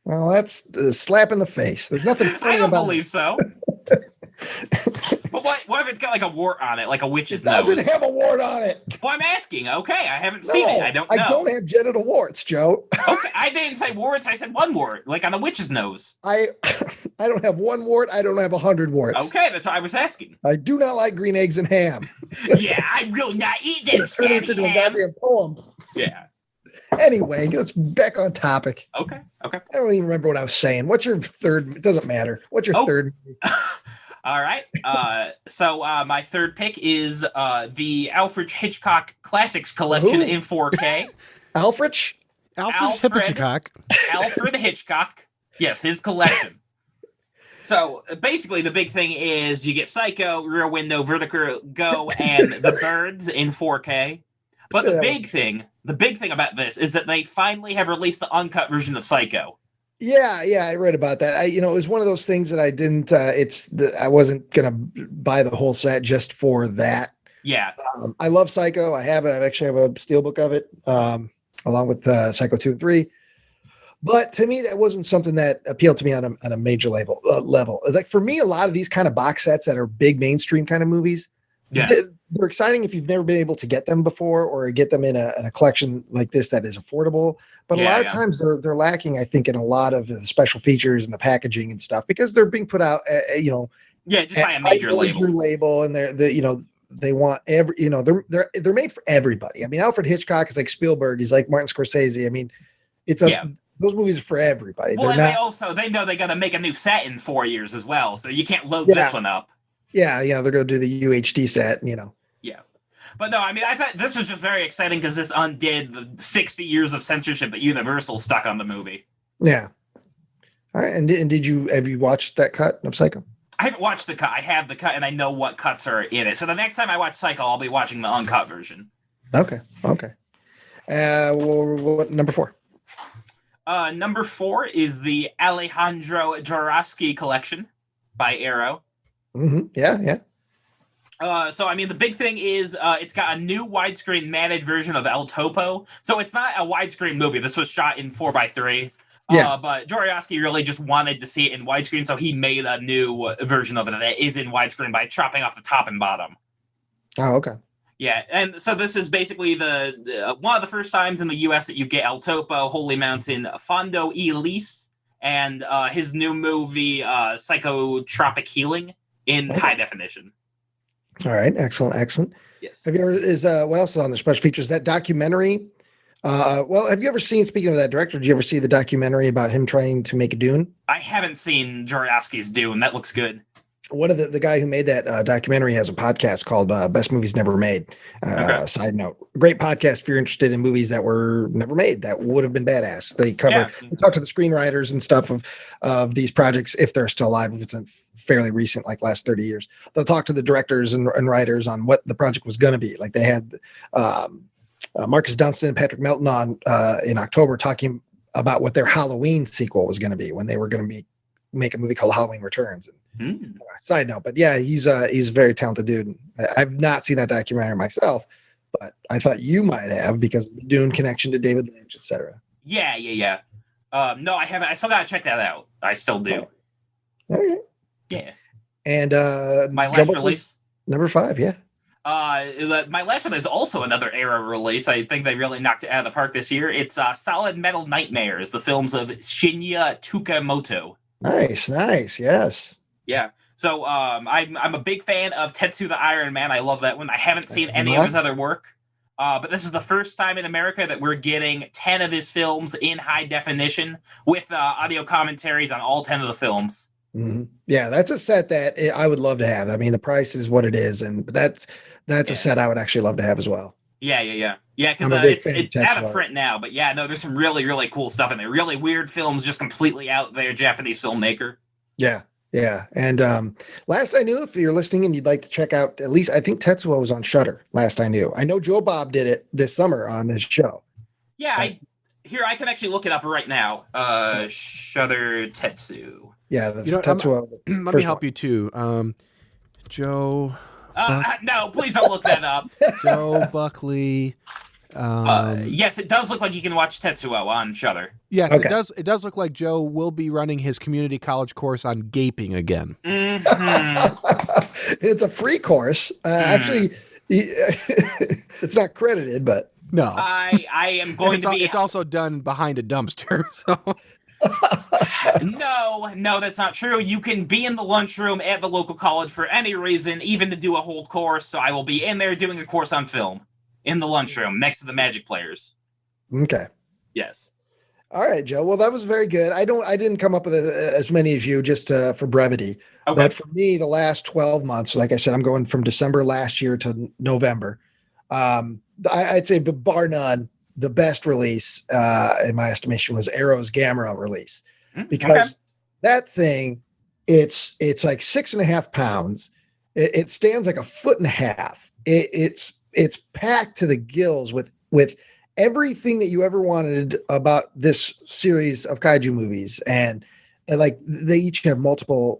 Well, that's a slap in the face. There's nothing funny about it. I don't believe so. But what if it's got like a wart on it, like a witch's nose? It doesn't have a wart on it. Well, I'm asking. Okay, I haven't seen it. I don't know. I don't have genital warts, Joe. Okay, I didn't say warts. I said one wart, like on a witch's nose. I don't have one wart. I don't have 100 warts. Okay, that's what I was asking. I do not like green eggs and ham. Yeah, I will not eat them. Turn this into a goddamn poem. Yeah. Anyway, let's back on topic. Okay. I don't even remember what I was saying. What's your third? It doesn't matter. What's your third? All right. So my third pick is the Alfred Hitchcock Classics Collection in 4K. Alfred Hitchcock. Alfred Hitchcock. Yes, his collection. So basically, the big thing is you get Psycho, Rear Window, Vertigo, and The Birds in 4K. But the big thing about this is that they finally have released the uncut version of Psycho. Yeah, I read about that. It was one of those things that I didn't. I wasn't gonna buy the whole set just for that. Yeah, I love Psycho. I have it. I actually have a steelbook of it, along with Psycho 2 and 3. But to me, that wasn't something that appealed to me on a major level. It's like for me, a lot of these kind of box sets that are big mainstream kind of movies. Yeah. They're exciting if you've never been able to get them before or get them in a collection like this that is affordable. But a lot of times they're lacking, I think, in a lot of the special features and the packaging and stuff because they're being put out, just by a major label, and they want they're made for everybody. I mean, Alfred Hitchcock is like Spielberg, he's like Martin Scorsese. I mean, those movies are for everybody. Well, and they know they got to make a new set in 4 years as well, so you can't load this one up. Yeah, they're going to do the UHD set, Yeah. But no, I mean, I thought this was just very exciting because this undid the 60 years of censorship that Universal stuck on the movie. Yeah. All right. And have you watched that cut of Psycho? I haven't watched the cut. I have the cut, and I know what cuts are in it. So the next time I watch Psycho, I'll be watching the uncut version. Okay. What number 4? Number 4 is the Alejandro Jodorowsky collection by Arrow. Mm-hmm. Yeah. So, I mean, the big thing is it's got a new widescreen managed version of El Topo. So it's not a widescreen movie. This was shot in 4:3. Yeah. But Jodorowsky really just wanted to see it in widescreen, so he made a new version of it that is in widescreen by chopping off the top and bottom. Oh, okay. Yeah, and so this is basically the one of the first times in the U.S. that you get El Topo, Holy Mountain, Fondo y Lis, and his new movie, Psychotropic Healing, in high definition. All right, excellent. Yes. Have you ever what else is on the special features? That documentary. Well, have you ever seen? Speaking of that director, did you ever see the documentary about him trying to make Dune? I haven't seen Jodorowsky's Dune. That looks good. One of the guy who made that documentary has a podcast called Best Movies Never Made. Side note, great podcast if you're interested in movies that were never made that would have been badass. They talk to the screenwriters and stuff of these projects if they're still alive. If it's a fairly recent, like last 30 years, they'll talk to the directors and writers on what the project was going to be. Like they had Marcus Dunstan and Patrick Melton on in October talking about what their Halloween sequel was going to be when they were going to make a movie called Halloween Returns. Side note, but yeah, he's a very talented dude. I've not seen that documentary myself, but I thought you might have because of the Dune connection to David Lynch, etc. Yeah. No, I haven't. I still gotta check that out. I still do. Okay. Yeah. And my last release, number 5, yeah. My last one is also another era release. I think they really knocked it out of the park this year. It's Solid Metal Nightmares, the films of Shinya Tukamoto. Nice, yes. Yeah. So I'm a big fan of Tetsu the Iron Man. I love that one. I haven't seen any of his other work. But this is the first time in America that we're getting 10 of his films in high definition with audio commentaries on all 10 of the films. Mm-hmm. Yeah, that's a set that I would love to have. I mean, the price is what it is, but that's a set I would actually love to have as well. Yeah, because it's out of print now. But yeah, no, there's some really, really cool stuff in there. Really weird films, just completely out there, Japanese filmmaker. Yeah. And last I knew, if you're listening and you'd like to check out, at least I think Tetsuo was on Shudder. Last I knew, I know Joe Bob did it this summer on his show. Yeah, I can actually look it up right now. Shudder Tetsu. Yeah, Tetsuo. Let me help you too, Joe. No, please don't look that up. Joe Buckley. Yes, it does look like you can watch Tetsuo on Shudder. Yes, okay. It does look like Joe will be running his community college course on gaping again. Mm-hmm. It's a free course. Actually, it's not credited, but no. I am going to be. It's also done behind a dumpster. So. No, that's not true. You can be in the lunchroom at the local college for any reason, even to do a whole course. So I will be in there doing a course on film. In the lunchroom, next to the Magic players. Okay. Yes. All right, Joe. Well, that was very good. I didn't come up with as many as you, just for brevity. Okay. But for me, the last 12 months, like I said, I'm going from December last year to November. I'd say, bar none, the best release, in my estimation, was Arrow's Gamera release, because that thing, it's like 6.5 pounds. It stands like 1.5 feet. It's packed to the gills with everything that you ever wanted about this series of kaiju movies. And like they each have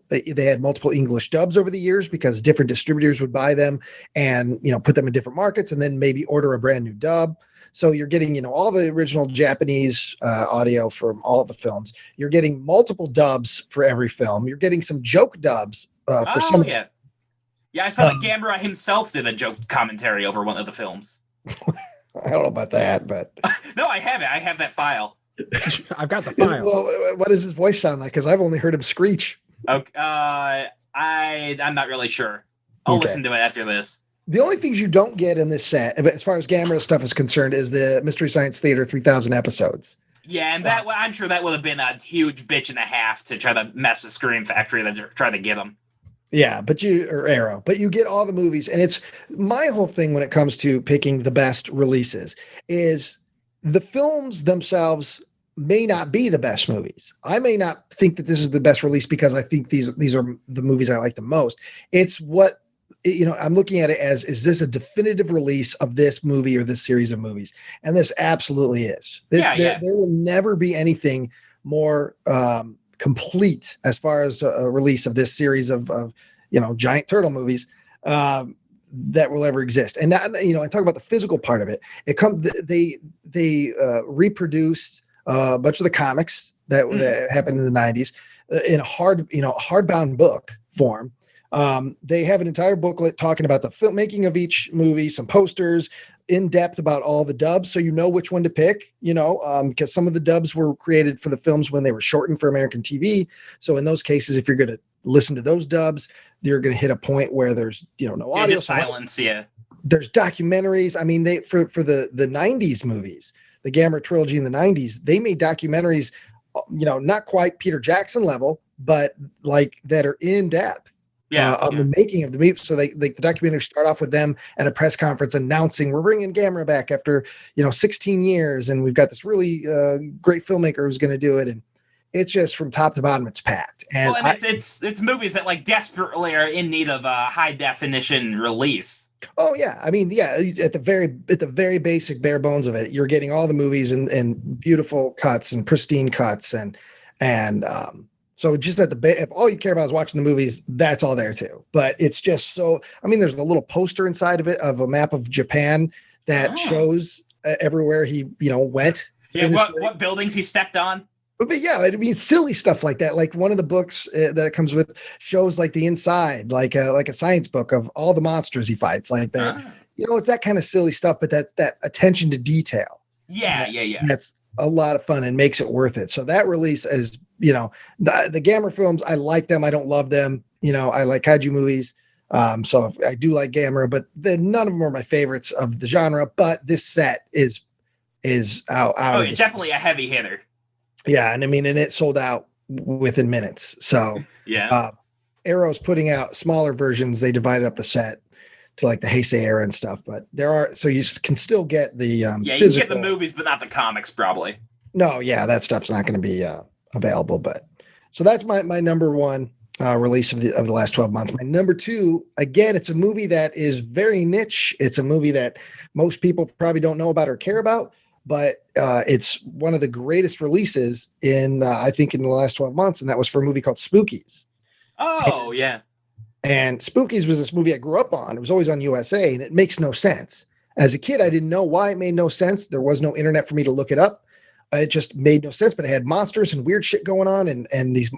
they had multiple English dubs over the years because different distributors would buy them and, put them in different markets and then maybe order a brand new dub. So you're getting, all the original Japanese audio from all of the films. You're getting multiple dubs for every film. You're getting some joke dubs for some. Yeah. Yeah, I saw that Gamera himself did a joke commentary over one of the films. I don't know about that, but no, I have it. I have that file. I've got the file. Well, what does his voice sound like? Because I've only heard him screech. Okay, I'm not really sure. I'll listen to it after this. The only things you don't get in this set, as far as Gamera stuff is concerned, is the Mystery Science Theater 3000 episodes. Yeah, and I'm sure that would have been a huge bitch and a half to try to mess with Scream Factory to try to get them. Yeah, or Arrow, but you get all the movies. And it's my whole thing when it comes to picking the best releases is the films themselves may not be the best movies. I may not think that this is the best release because I think these are the movies I like the most. It's what, I'm looking at it as, is this a definitive release of this movie or this series of movies? And this absolutely is. There will never be anything more complete as far as a release of this series of giant turtle movies that will ever exist. And that, I talk about the physical part of it. They reproduced a bunch of the comics that happened in the 90s in a hardbound book form. They have an entire booklet talking about the filmmaking of each movie, some posters, in depth about all the dubs, so you know which one to pick, because some of the dubs were created for the films when they were shortened for American TV. So in those cases, if you're going to listen to those dubs, you're going to hit a point where there's, no audio. Just silence, yeah. There's documentaries. I mean, they for the 90s movies, the Gamera trilogy in the 90s, they made documentaries, not quite Peter Jackson level, but like that are in depth. The making of the movie. So the documentaries start off with them at a press conference announcing we're bringing Gamera back after 16 years, and we've got this really great filmmaker who's going to do it, and it's just from top to bottom, it's packed. And, it's movies that like desperately are in need of a high definition release. Oh yeah, I mean, at the very basic bare bones of it, you're getting all the movies and beautiful cuts and pristine cuts and so just if all you care about is watching the movies, that's all there too. But it's just so, I mean, there's a little poster inside of it of a map of Japan that shows everywhere he, went. Yeah, what buildings he stepped on. But yeah, I mean, silly stuff like that. Like one of the books that it comes with shows like the inside, like a science book of all the monsters he fights. Like that, it's that kind of silly stuff. But that's that attention to detail. Yeah. That's a lot of fun and makes it worth it. So that release is, the Gamera films, I like them. I don't love them. I like kaiju movies. So I do like Gamera, but none of them are my favorites of the genre. But this set is out. It's definitely a heavy hitter. Yeah, and I mean, and it sold out within minutes. So yeah, Arrow's putting out smaller versions. They divided up the set to like the Heisei era and stuff. But so you can still get the you can get the movies, but not the comics, probably. No, yeah, that stuff's not going to be available. But so that's my number one release of the last 12 months. My number two, again, it's a movie that is very niche. It's a movie that most people probably don't know about or care about. But it's one of the greatest releases I think in the last 12 months. And that was for a movie called Spookies. Oh, yeah. And Spookies was this movie I grew up on. It was always on USA, and it makes no sense. As a kid, I didn't know why it made no sense. There was no internet for me to look it up. It just made no sense, but it had monsters and weird shit going on and these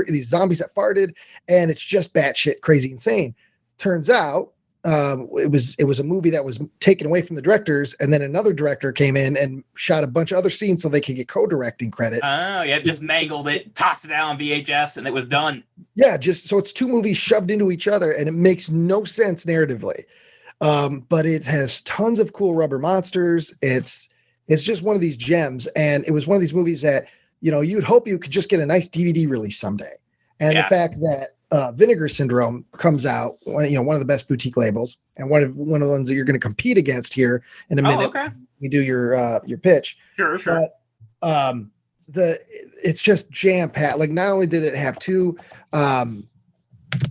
these zombies that farted. And it's just batshit crazy insane. Turns out, it was a movie that was taken away from the directors, and then another director came in and shot a bunch of other scenes so they could get co-directing credit. Oh, yeah, just mangled it, tossed it out on VHS, and it was done. Yeah, just so it's two movies shoved into each other, and it makes no sense narratively. But it has tons of cool rubber monsters. It's just one of these gems, and it was one of these movies that you'd hope you could just get a nice DVD release someday. And the fact that Vinegar Syndrome comes out, one of the best boutique labels, and one of the ones that you're going to compete against here in a minute. Oh, okay. You do your pitch. Sure. But, it's just jam packed. Like, not only did it have two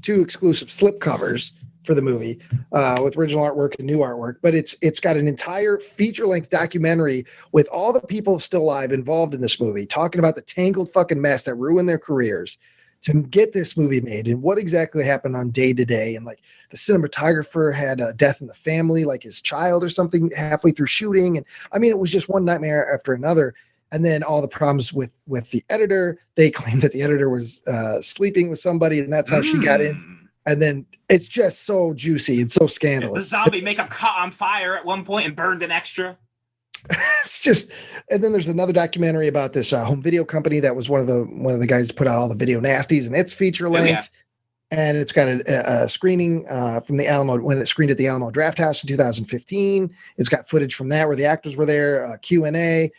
exclusive slip covers for the movie with original artwork and new artwork, but it's got an entire feature-length documentary with all the people still alive involved in this movie, talking about the tangled fucking mess that ruined their careers to get this movie made and what exactly happened on day to day. And like the cinematographer had a death in the family, like his child or something halfway through shooting. And I mean, it was just one nightmare after another. And then all the problems with the editor. They claimed that the editor was sleeping with somebody, and that's how she got in. And then it's just so juicy and so scandalous. The zombie makeup caught on fire at one point and burned an extra. It's just, and then there's another documentary about this home video company that was one of the guys who put out all the video nasties, and it's feature length. And it's got a screening from the Alamo when it screened at the Alamo Draft House in 2015. It's got footage from that where the actors were there, Q&A,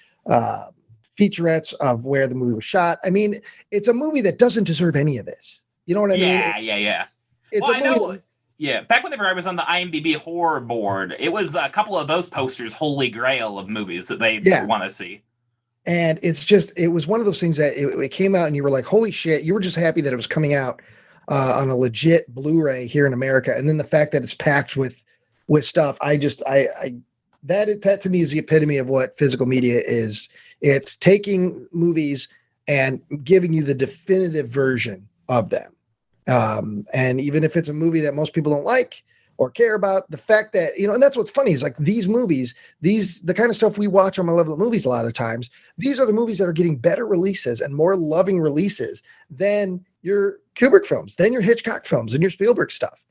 featurettes of where the movie was shot. I mean, it's a movie that doesn't deserve any of this. You know what I mean? Yeah. It's I know. Yeah, back whenever I was on the IMDb horror board, it was a couple of those posters' holy grail of movies that they want to see. And it was one of those things that it came out and you were like, holy shit, you were just happy that it was coming out on a legit Blu-ray here in America. And then the fact that it's packed with stuff, that to me is the epitome of what physical media is. It's taking movies and giving you the definitive version of them. And even if it's a movie that most people don't like or care about, the fact that, and that's what's funny is like these movies, the kind of stuff we watch on My Level of Movies a lot of times, these are the movies that are getting better releases and more loving releases than your Kubrick films, than your Hitchcock films and your Spielberg stuff,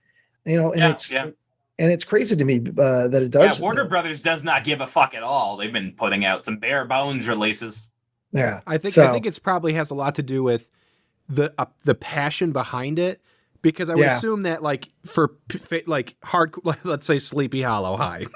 and And it's crazy to me that it does. Yeah, Warner Brothers does not give a fuck at all. They've been putting out some bare bones releases. Yeah, I think it's probably has a lot to do with the passion behind it, because I would assume that like for like hard, let's say Sleepy Hollow High,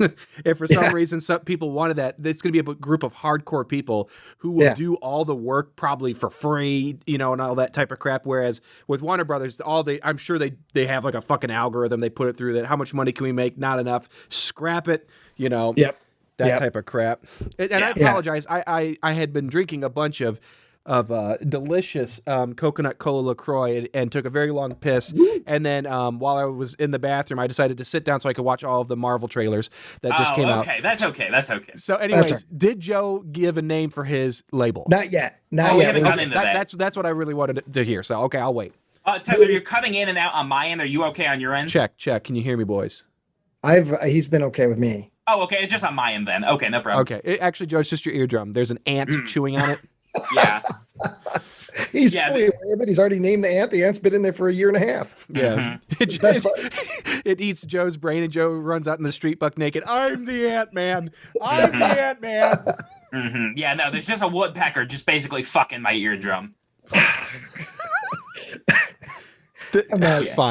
if for some reason some people wanted that, it's going to be a group of hardcore people who will do all the work probably for free, you know, and all that type of crap. Whereas with Warner Brothers, I'm sure they have like a fucking algorithm they put it through that. How much money can we make? Not enough. Scrap it. You know. Yep. That type of crap. And I apologize. I had been drinking a bunch of delicious coconut cola LaCroix and took a very long piss. And then while I was in the bathroom, I decided to sit down so I could watch all of the Marvel trailers that just came out. That's okay. So anyways, did Joe give a name for his label? Not yet. We haven't gotten into that. That's what I really wanted to hear. So, okay, I'll wait. Taylor, you're cutting in and out on my end. Are you okay on your end? Check. Can you hear me, boys? He's been okay with me. Oh, okay. It's just on my end then. Okay, no problem. Okay. Actually, Joe, it's just your eardrum. There's an ant chewing on it. Yeah. He's fully aware of it. He's already named the ant. The ant's been in there for a year and a half. Yeah. It eats Joe's brain, and Joe runs out in the street buck naked. I'm the Ant-Man. I'm the Ant-Man. Yeah, no, there's just a woodpecker just basically fucking my eardrum. Fine,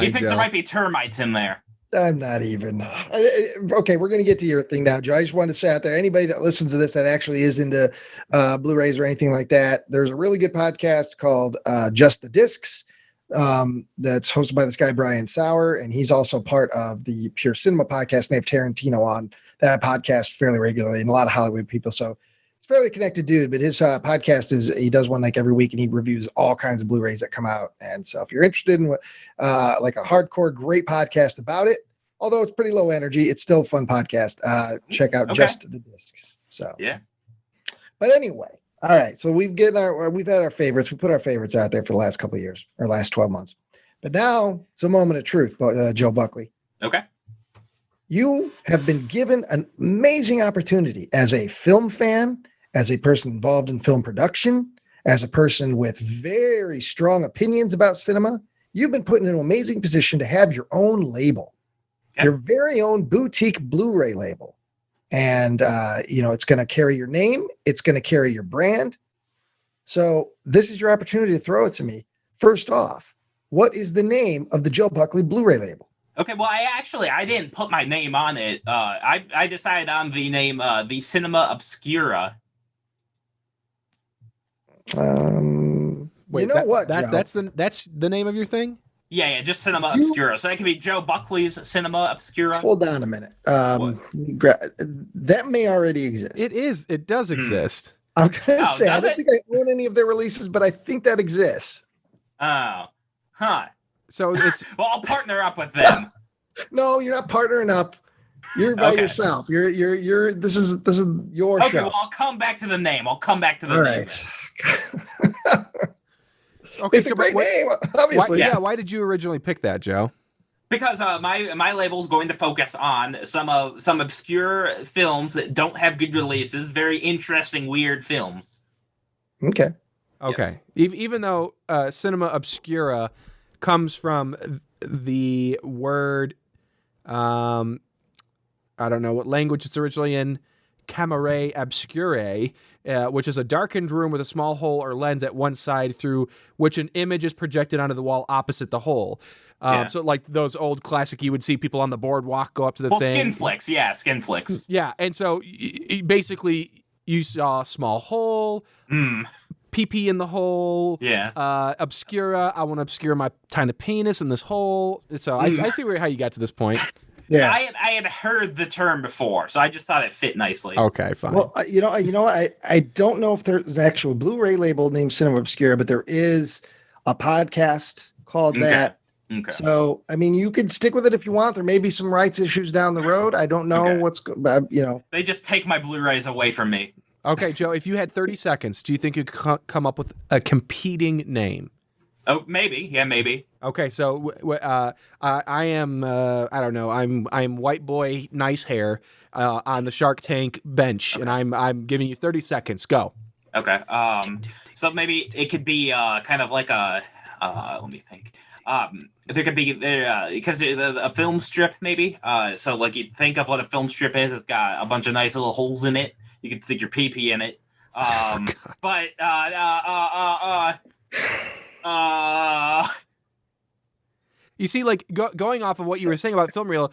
he thinks there might be termites in there. I'm not even. Okay, we're going to get to your thing now, Joe. I just wanted to say out there, anybody that listens to this that actually is into Blu-rays or anything like that, there's a really good podcast called Just the Discs that's hosted by this guy, Brian Sauer, and he's also part of the Pure Cinema podcast, and they have Tarantino on that podcast fairly regularly and a lot of Hollywood people. So it's a fairly connected dude, but his podcast he does one like every week, and he reviews all kinds of Blu-rays that come out. And so if you're interested in like a hardcore, great podcast about it, although it's pretty low energy, it's still a fun podcast. Check out Just the Discs. So yeah. But anyway, all right. So we've had our favorites. We put our favorites out there for the last couple of years or last 12 months. But now it's a moment of truth, Joe Buckley. Okay. You have been given an amazing opportunity as a film fan, as a person involved in film production, as a person with very strong opinions about cinema. You've been put in an amazing position to have your own label. Your very own boutique Blu-ray label. And, it's going to carry your name. It's going to carry your brand. So this is your opportunity to throw it to me. First off, what is the name of the Joe Buckley Blu-ray label? Okay, well, I didn't put my name on it. I decided on the name, the Cinema Obscura. Wait, that's the name of your thing? Yeah, just Cinema Obscura. So that could be Joe Buckley's Cinema Obscura. Hold on a minute. That may already exist. It does exist. I'm going to say, I don't think I own any of their releases, but I think that exists. Oh. Huh. So it's... Well, I'll partner up with them. No, you're not partnering up. You're by yourself. This is your show. Okay, well, I'll come back to the name. All right. Okay, it's a great name, obviously. Why did you originally pick that, Joe? Because my label is going to focus on some obscure films that don't have good releases, very interesting, weird films. Okay. Yes. Even though Cinema Obscura comes from the word, I don't know what language it's originally in, camere obscure, which is a darkened room with a small hole or lens at one side through which an image is projected onto the wall opposite the hole. So like those old classic, you would see people on the boardwalk go up to the thing. Skin flicks. Yeah, skin flicks. Yeah, and so basically you saw a small hole, pee-pee in the hole. Yeah. Obscura, I want to obscure my tiny penis in this hole. So I see how you got to this point. Yeah, I had heard the term before, so I just thought it fit nicely. Okay, fine. Well, I don't know if there's an actual Blu-ray label named Cinema Obscura, but there is a podcast called that. Okay. So, I mean, you can stick with it if you want. There may be some rights issues down the road. I don't know They just take my Blu-rays away from me. Okay, Joe, if you had 30 seconds, do you think you could come up with a competing name? Oh, maybe. Yeah, maybe. Okay, so I am I don't know. I'm white boy nice hair on the Shark Tank bench, and I'm giving you 30 seconds. Go. Okay. So maybe it could be kind of like a let me think. There could be because a film strip maybe. So like you think of what a film strip is. It's got a bunch of nice little holes in it. You can stick your pee in it. But you see, like going off of what you were saying about film reel,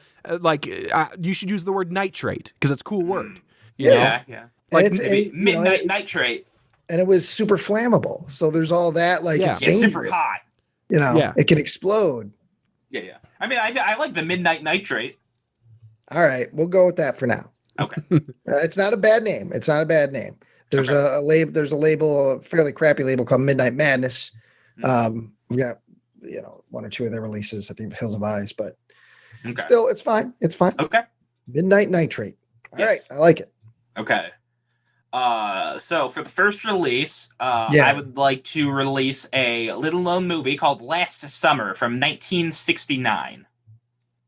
you should use the word nitrate because it's a cool word. You know? Like midnight nitrate. And it was super flammable. So there's all that, like it's dangerous. Super hot. You know, it can explode. Yeah. I mean, I like the midnight nitrate. All right, we'll go with that for now. Okay. It's not a bad name. There's a label. There's a label, a fairly crappy label called Midnight Madness. We got one or two of their releases. I think Hills of Eyes, but still, it's fine. It's fine. Okay. Midnight Nitrate. All right, I like it. Okay. So for the first release, I would like to release a little-known movie called Last Summer from 1969.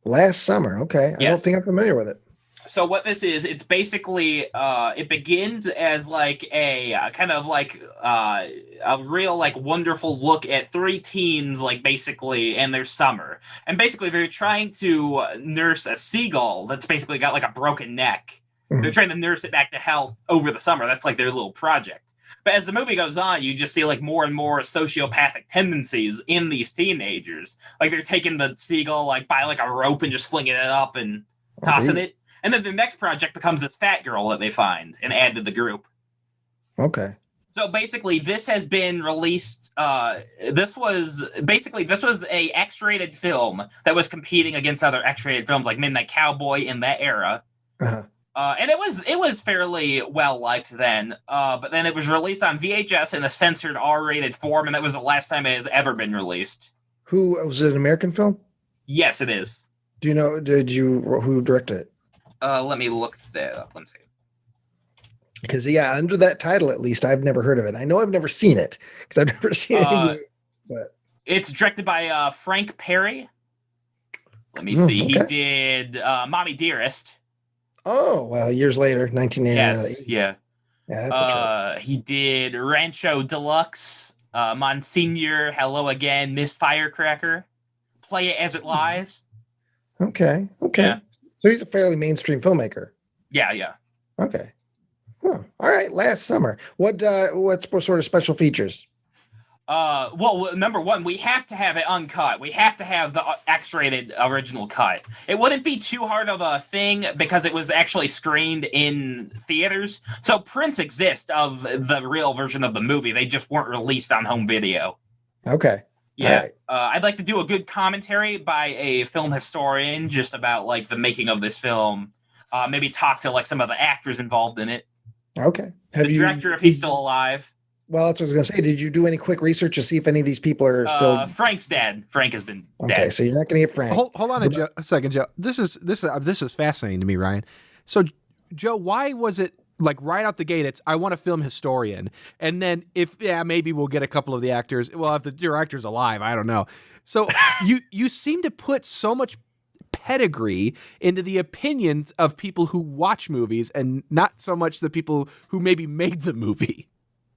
Last Summer, okay. I don't think I'm familiar with it. So what this is, it's basically, it begins as like a kind of like a real like wonderful look at three teens, like basically in their summer. And basically they're trying to nurse a seagull that's basically got like a broken neck. They're trying to nurse it back to health over the summer. That's like their little project. But as the movie goes on, you just see like more and more sociopathic tendencies in these teenagers. Like they're taking the seagull like by like a rope and just flinging it up and tossing it. And then the next project becomes this fat girl that they find and add to the group. Okay. So basically, this has been released. This was a X-rated film that was competing against other X-rated films like Midnight Cowboy in that era. And it was fairly well liked then, but then it was released on VHS in a censored R-rated form, and that was the last time it has ever been released. Who was it? An American film? Yes, it is. Do you know? Who directed it? Let me look that up. Let's see. Because under that title at least, I've never heard of it. I know I've never seen it because I've never seen it. But it's directed by Frank Perry. Let me see. Okay. He did Mommy Dearest. Oh, well, years later, 1980. Yes, yeah. Yeah, that's a trip. He did Rancho Deluxe, Monsignor, Hello Again, Miss Firecracker, Play It As It Lies. Okay. Yeah. So he's a fairly mainstream filmmaker. Yeah. Okay. Huh. All right. Last Summer. What sort of special features? Well, number one, we have to have it uncut. We have to have the X-rated original cut. It wouldn't be too hard of a thing because it was actually screened in theaters. So prints exist of the real version of the movie. They just weren't released on home video. Okay. Yeah. Right. I'd like to do a good commentary by a film historian just about like the making of this film. Maybe talk to like some of the actors involved in it. Okay. The director, if he's still alive. Well, that's what I was going to say. Did you do any quick research to see if any of these people are still? Frank's dead. Frank has been dead. Okay, so you're not going to get Frank. Hold on a second, Joe. This is fascinating to me, Ryan. So, Joe, why was it like right out the gate? It's I want a film historian, and then maybe we'll get a couple of the actors. Well, if the director's alive, I don't know. So you seem to put so much pedigree into the opinions of people who watch movies, and not so much the people who maybe made the movie.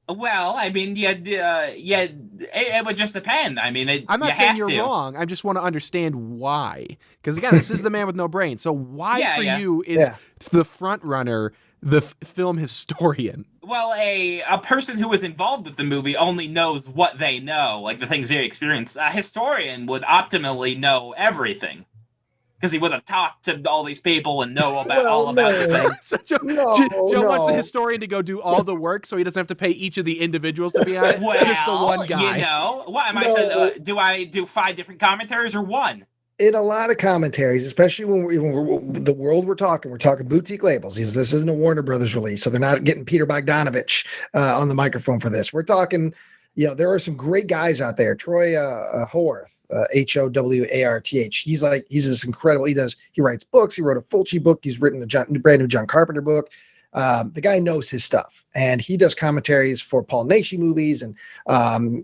Well, I mean, it would just depend. I mean, I'm not saying you're wrong. I just want to understand why. Because again, this is the man with no brain. So why you is the front runner, the film historian? Well, a person who was involved with the movie only knows what they know, like the things they experience. A historian would optimally know everything. Because he would have talked to all these people and know about the things. So Joe wants the historian to go do all the work, so he doesn't have to pay each of the individuals to be on it. Well, just the one guy. What am I saying? Do I do 5 different commentaries or one? In a lot of commentaries, especially when we're the world we're talking boutique labels. This isn't a Warner Brothers release, so they're not getting Peter Bogdanovich on the microphone for this. We're talking, there are some great guys out there. Troy Haworth. Howarth. He's this incredible. He writes books. He wrote a Fulci book. He's written a brand new John Carpenter book. The guy knows his stuff, and he does commentaries for Paul Naschy movies. And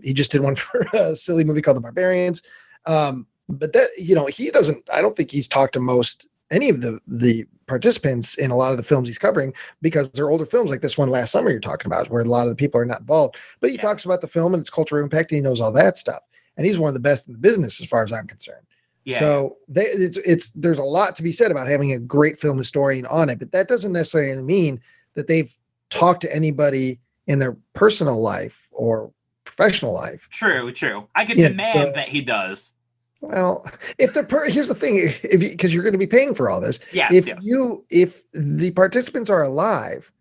he just did one for a silly movie called The Barbarians. But that, he doesn't, I don't think he's talked to any of the participants in a lot of the films he's covering, because they're older films like this one Last Summer you're talking about, where a lot of the people are not involved, but he talks about the film and its cultural impact, and he knows all that stuff. and he's one of the best in the business as far as I'm concerned. Yeah. So there's a lot to be said about having a great film historian on it, but that doesn't necessarily mean that they've talked to anybody in their personal life or professional life. True. I could demand that he does. Well, here's the thing, because you're going to be paying for all this. Yes. If the participants are alive,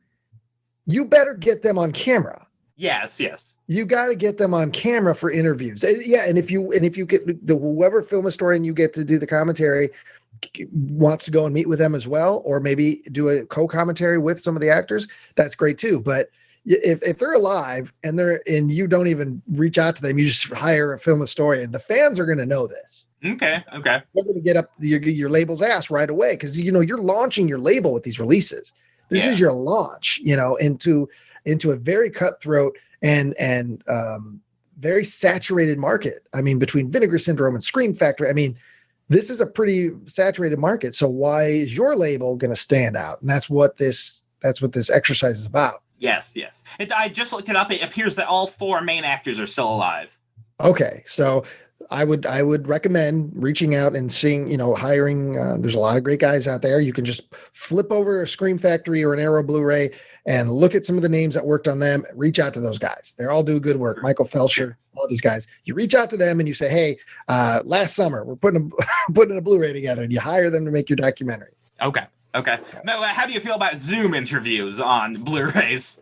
you better get them on camera. Yes. You got to get them on camera for interviews. Yeah, and if you get whoever film historian you get to do the commentary wants to go and meet with them as well, or maybe do a co-commentary with some of the actors, that's great too. But if they're alive and you don't even reach out to them, you just hire a film historian, the fans are going to know this. Okay. They're going to get up your label's ass right away, because you're launching your label with these releases. This is your launch, into a very cutthroat and very saturated market. I mean, between Vinegar Syndrome and Scream Factory, I mean, this is a pretty saturated market. So why is your label going to stand out? And that's what this exercise is about. Yes. I just looked it up. It appears that all 4 main actors are still alive. Okay, so I would recommend reaching out and seeing, hiring. There's a lot of great guys out there. You can just flip over a Scream Factory or an Arrow Blu-ray and look at some of the names that worked on them. Reach out to those guys. They all do good work. Michael Felsher, all these guys. You reach out to them and you say, hey, last summer we're putting a Blu-ray together, and you hire them to make your documentary. Okay. Now, how do you feel about Zoom interviews on Blu-rays?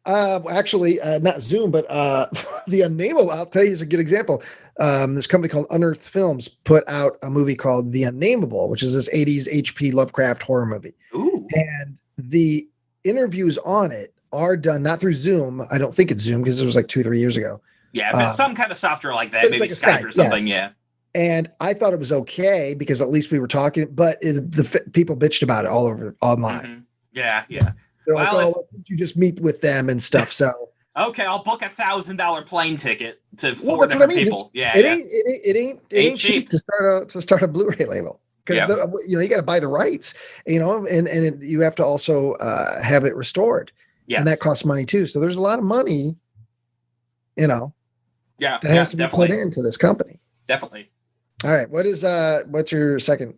Actually, not Zoom, but the Unnameable. I'll tell you, is a good example. This company called Unearthed Films put out a movie called The Unnameable, which is this 80s H.P. Lovecraft horror movie. Ooh. And the interviews on it are done not through Zoom. I don't think it's Zoom, because it was like 2-3 years ago. Yeah, but some kind of software like that, maybe like Skype or something. Yes. Yeah. And I thought it was okay, because at least we were talking, but people bitched about it all over online. Mm-hmm. Yeah. They're like, why didn't you just meet with them and stuff? So okay, I'll book $1,000 plane ticket to 4 that's different what I mean. people. It ain't cheap to start a Blu-ray label, because you got to buy the rights, and you have to also have it restored, and that costs money too. So there's a lot of money, that has to be put into this company. Definitely. All right, what's your second?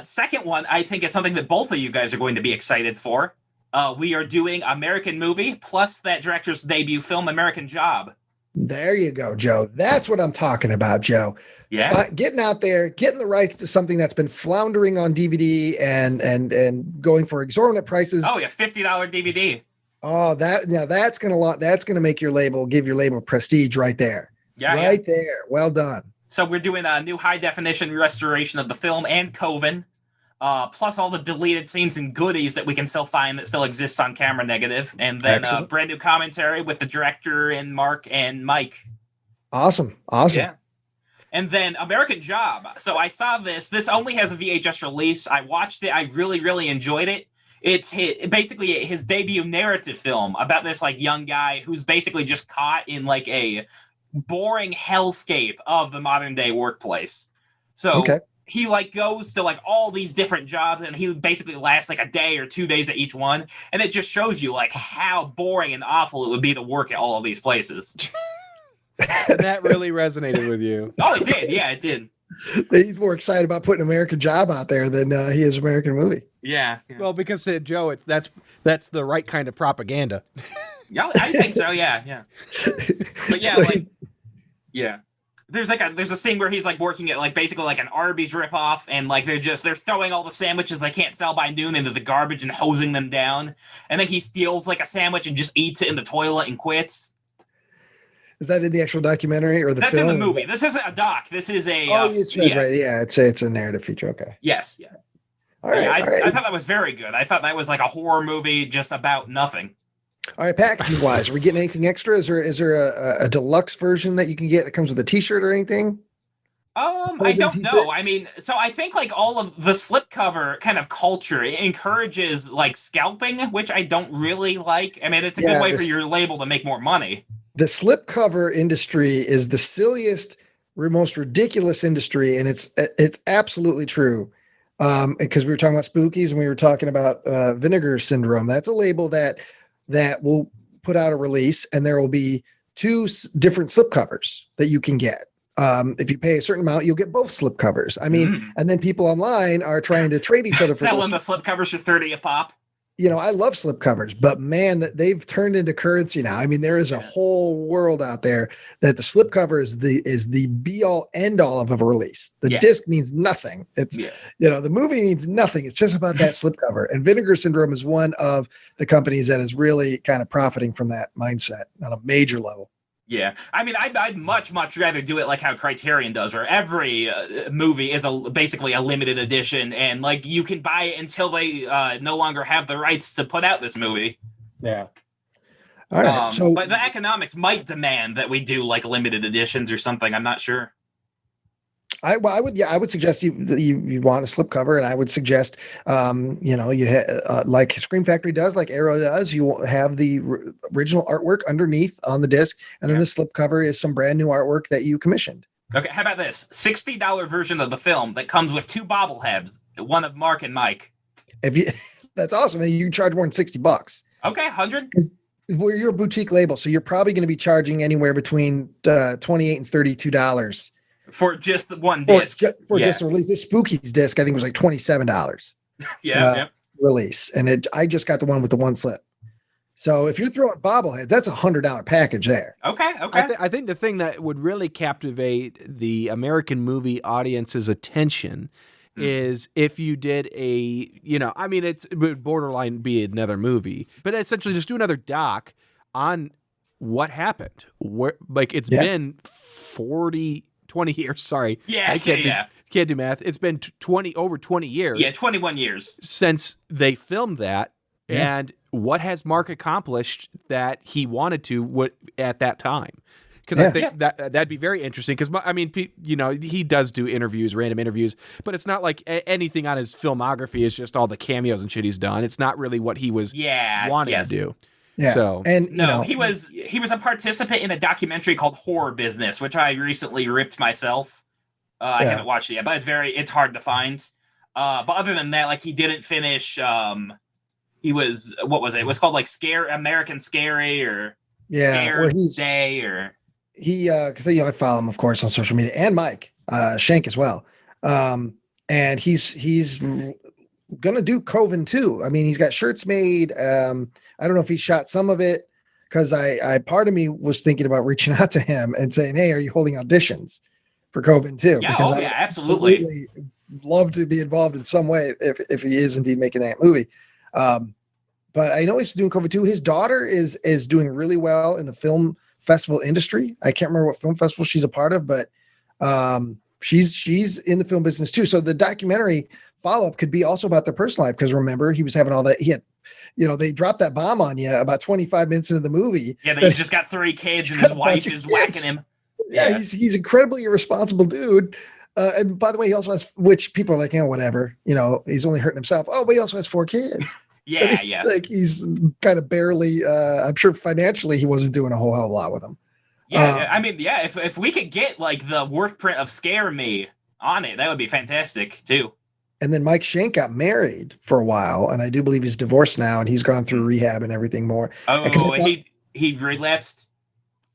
Second one, I think, is something that both of you guys are going to be excited for. We are doing American Movie plus that director's debut film, American Job. There you go, Joe. That's what I'm talking about, Joe. Yeah. Getting out there, getting the rights to something that's been floundering on DVD and going for exorbitant prices. Oh yeah, $50 DVD. Oh, that's gonna make your label, give your label prestige right there. Yeah, there. Well done. So we're doing a new high definition restoration of the film and Coven, plus all the deleted scenes and goodies that we can still find that still exist on Camera Negative, and then a brand new commentary with the director and Mark and Mike. Awesome. Yeah. And then American Job. So I saw this. This only has a VHS release. I watched it. I really, really enjoyed it. It's basically his debut narrative film about this young guy who's basically just caught in a boring hellscape of the modern day workplace. So he goes to all these different jobs, and he basically lasts a day or 2 days at each one, and it just shows you how boring and awful it would be to work at all of these places. That really resonated with you. Oh, it did. Yeah, it did. He's more excited about putting American Job out there than he is American Movie. Yeah. Well, because Joe, that's the right kind of propaganda. Yeah, I think so. Yeah. But yeah, yeah. There's a scene where he's working at basically an Arby's ripoff, and they're throwing all the sandwiches they can't sell by noon into the garbage and hosing them down, and then he steals a sandwich and just eats it in the toilet and quits. Is that in the actual documentary or the film? That's in the movie. This isn't a doc. This is a. Right. Yeah, it's a narrative feature. Okay. Yes. Yeah. All right. I thought that was very good. I thought that was a horror movie just about nothing. All right, packaging wise, are we getting anything extra? Is there a deluxe version that you can get that comes with a T-shirt or anything? I don't know. I mean, so I think all of the slipcover kind of culture encourages scalping, which I don't really like. I mean, it's a good way for your label to make more money. The slipcover industry is the silliest, most ridiculous industry, and it's absolutely true. Because we were talking about Spookies and we were talking about Vinegar Syndrome. That's a label that will put out a release, and there will be two different slipcovers that you can get. If you pay a certain amount, you'll get both slipcovers. I mean, and then people online are trying to trade each other for selling the slipcovers for 30 a pop. You know, I love slipcovers, but man, they've turned into currency now. I mean, there is a whole world out there that the slipcover is the be all end all of a release. The disc means nothing. It's you know, the movie means nothing. It's just about that slipcover. And Vinegar Syndrome is one of the companies that is really kind of profiting from that mindset on a major level. Yeah, I mean, I'd much rather do it like how Criterion does, where every movie is basically a limited edition, and like you can buy it until they no longer have the rights to put out this movie. Yeah. All right. But the economics might demand that we do like limited editions or something. I'm not sure. I would suggest you want a slipcover, and I would suggest, you know, like Scream Factory does, like Arrow does, you have the original artwork underneath on the disc, and then the slipcover is some brand new artwork that you commissioned. Okay, how about this $60 version of the film that comes with 2 bobbleheads, one of Mark and Mike? That's awesome. And you charge more than $60. Okay, 100. Well, you're a boutique label, so you're probably going to be charging anywhere between $28 and $32. For just the one disc. For just a release. This Spookies disc, I think, was like $27. Release. And I just got the one with the one slip. So if you're throwing bobbleheads, that's $100 package there. Okay. I think the thing that would really captivate the American movie audience's attention is if you did a, you know, I mean, it would borderline be another movie, but essentially just do another doc on what happened. Where, like, it's been 20 years. Sorry. I can't do math. It's been over 20 years. Yeah, 21 years since they filmed that. Yeah. And what has Mark accomplished that he wanted to at that time? Because I think that'd be very interesting. Because, I mean, you know, he does do interviews, random interviews, but it's not like anything on his filmography is just all the cameos and shit he's done. It's not really what he was wanting to do. Yeah. So, and he was a participant in a documentary called Horror Business, which I recently ripped myself. I haven't watched it yet, but it's hard to find. But other than that, like, he didn't finish. He was, what was it? It was called like American Scary or Scare Day or because I follow him, of course, on social media, and Mike Shank as well. And he's gonna do Coven 2. I mean, he's got shirts made. I don't know if he shot some of it, because I part of me was thinking about reaching out to him and saying, "Hey, are you holding auditions for Coven 2?" Yeah, because absolutely. Really love to be involved in some way if he is indeed making that movie. But I know he's doing Coven 2. His daughter is doing really well in the film festival industry. I can't remember what film festival she's a part of, but she's in the film business too. So the documentary follow-up could be also about their personal life, because remember, he was having all that. He had, you know, they dropped that bomb on you about 25 minutes into the movie. Yeah, he's just got 3 kids and his wife is whacking him. Yeah, he's incredibly irresponsible dude. And by the way, he also has, which people are like, whatever, you know, he's only hurting himself. Oh, but he also has 4 kids. Yeah. Like, he's kind of barely, I'm sure financially he wasn't doing a whole hell of a lot with them. Yeah, I mean, if we could get like the work print of Scare Me on it, that would be fantastic too. And then Mike Shank got married for a while, and I do believe he's divorced now, and he's gone through rehab and everything more. Oh, he relapsed?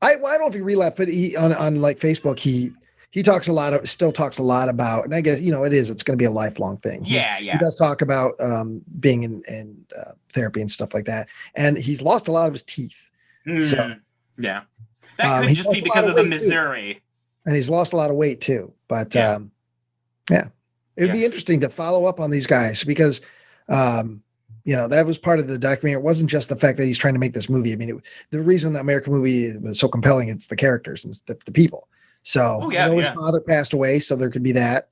I don't know if he relapsed, but he on like Facebook, he still talks a lot about, and I guess, you know, it's going to be a lifelong thing. He does talk about being in therapy and stuff like that, and he's lost a lot of his teeth. So yeah, that could just be because of the Missouri. And he's lost a lot of weight too. But it'd be interesting to follow up on these guys, because you know, that was part of the documentary. It wasn't just the fact that he's trying to make this movie. I mean, the reason the American movie was so compelling, it's the characters and the people. So his father passed away, so there could be that.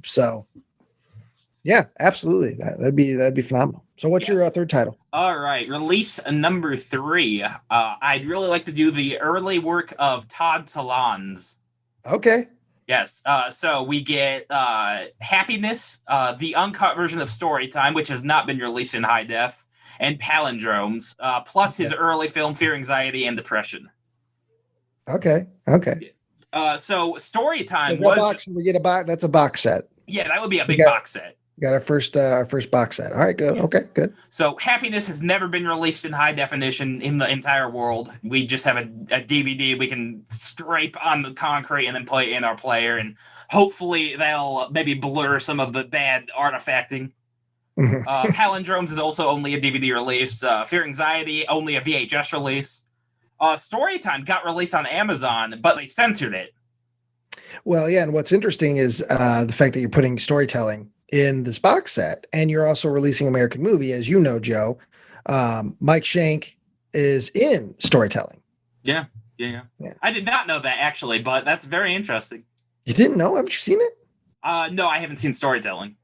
So yeah, absolutely. That'd be phenomenal. So what's your third title? All right, release number 3. I'd really like to do the early work of Todd Solondz. Okay. Yes. So we get Happiness, the uncut version of Storytime, which has not been released in high def, and Palindromes, plus his early film Fear, Anxiety, and Depression. Okay. So Storytime we get a box. That's a box set. Yeah, that would be a big box set. Got our first box set. All right, good. Yes. Okay, good. So Happiness has never been released in high definition in the entire world. We just have a DVD we can scrape on the concrete and then play it in our player, and hopefully they'll maybe blur some of the bad artifacting. Palindromes is also only a DVD release. Fear Anxiety, only a VHS release. Storytime got released on Amazon, but they censored it. Well, yeah, and what's interesting is the fact that you're putting storytelling in this box set, and you're also releasing American Movie, as you know, Joe. Mike Shank is in storytelling. Yeah. I did not know that actually, but that's very interesting. You didn't know? Haven't you seen it? No, I haven't seen storytelling.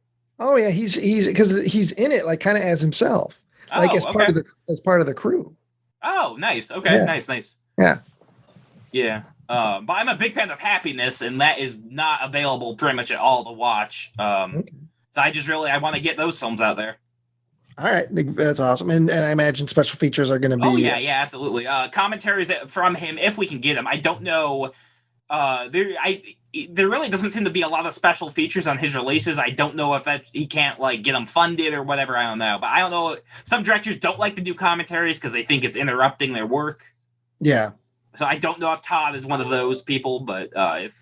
Oh yeah, he's because he's in it like kind of as himself, like as part of the crew. Oh, nice. Okay, yeah. Nice. Yeah. But I'm a big fan of Happiness, and that is not available pretty much at all to watch. So I want to get those films out there. All right, that's awesome. And I imagine special features are going to be. Oh yeah, absolutely. Commentaries from him if we can get them. I don't know. There really doesn't seem to be a lot of special features on his releases. I don't know if he can't get them funded or whatever. I don't know. But I don't know. Some directors don't like to do commentaries because they think it's interrupting their work. Yeah. So I don't know if Todd is one of those people, but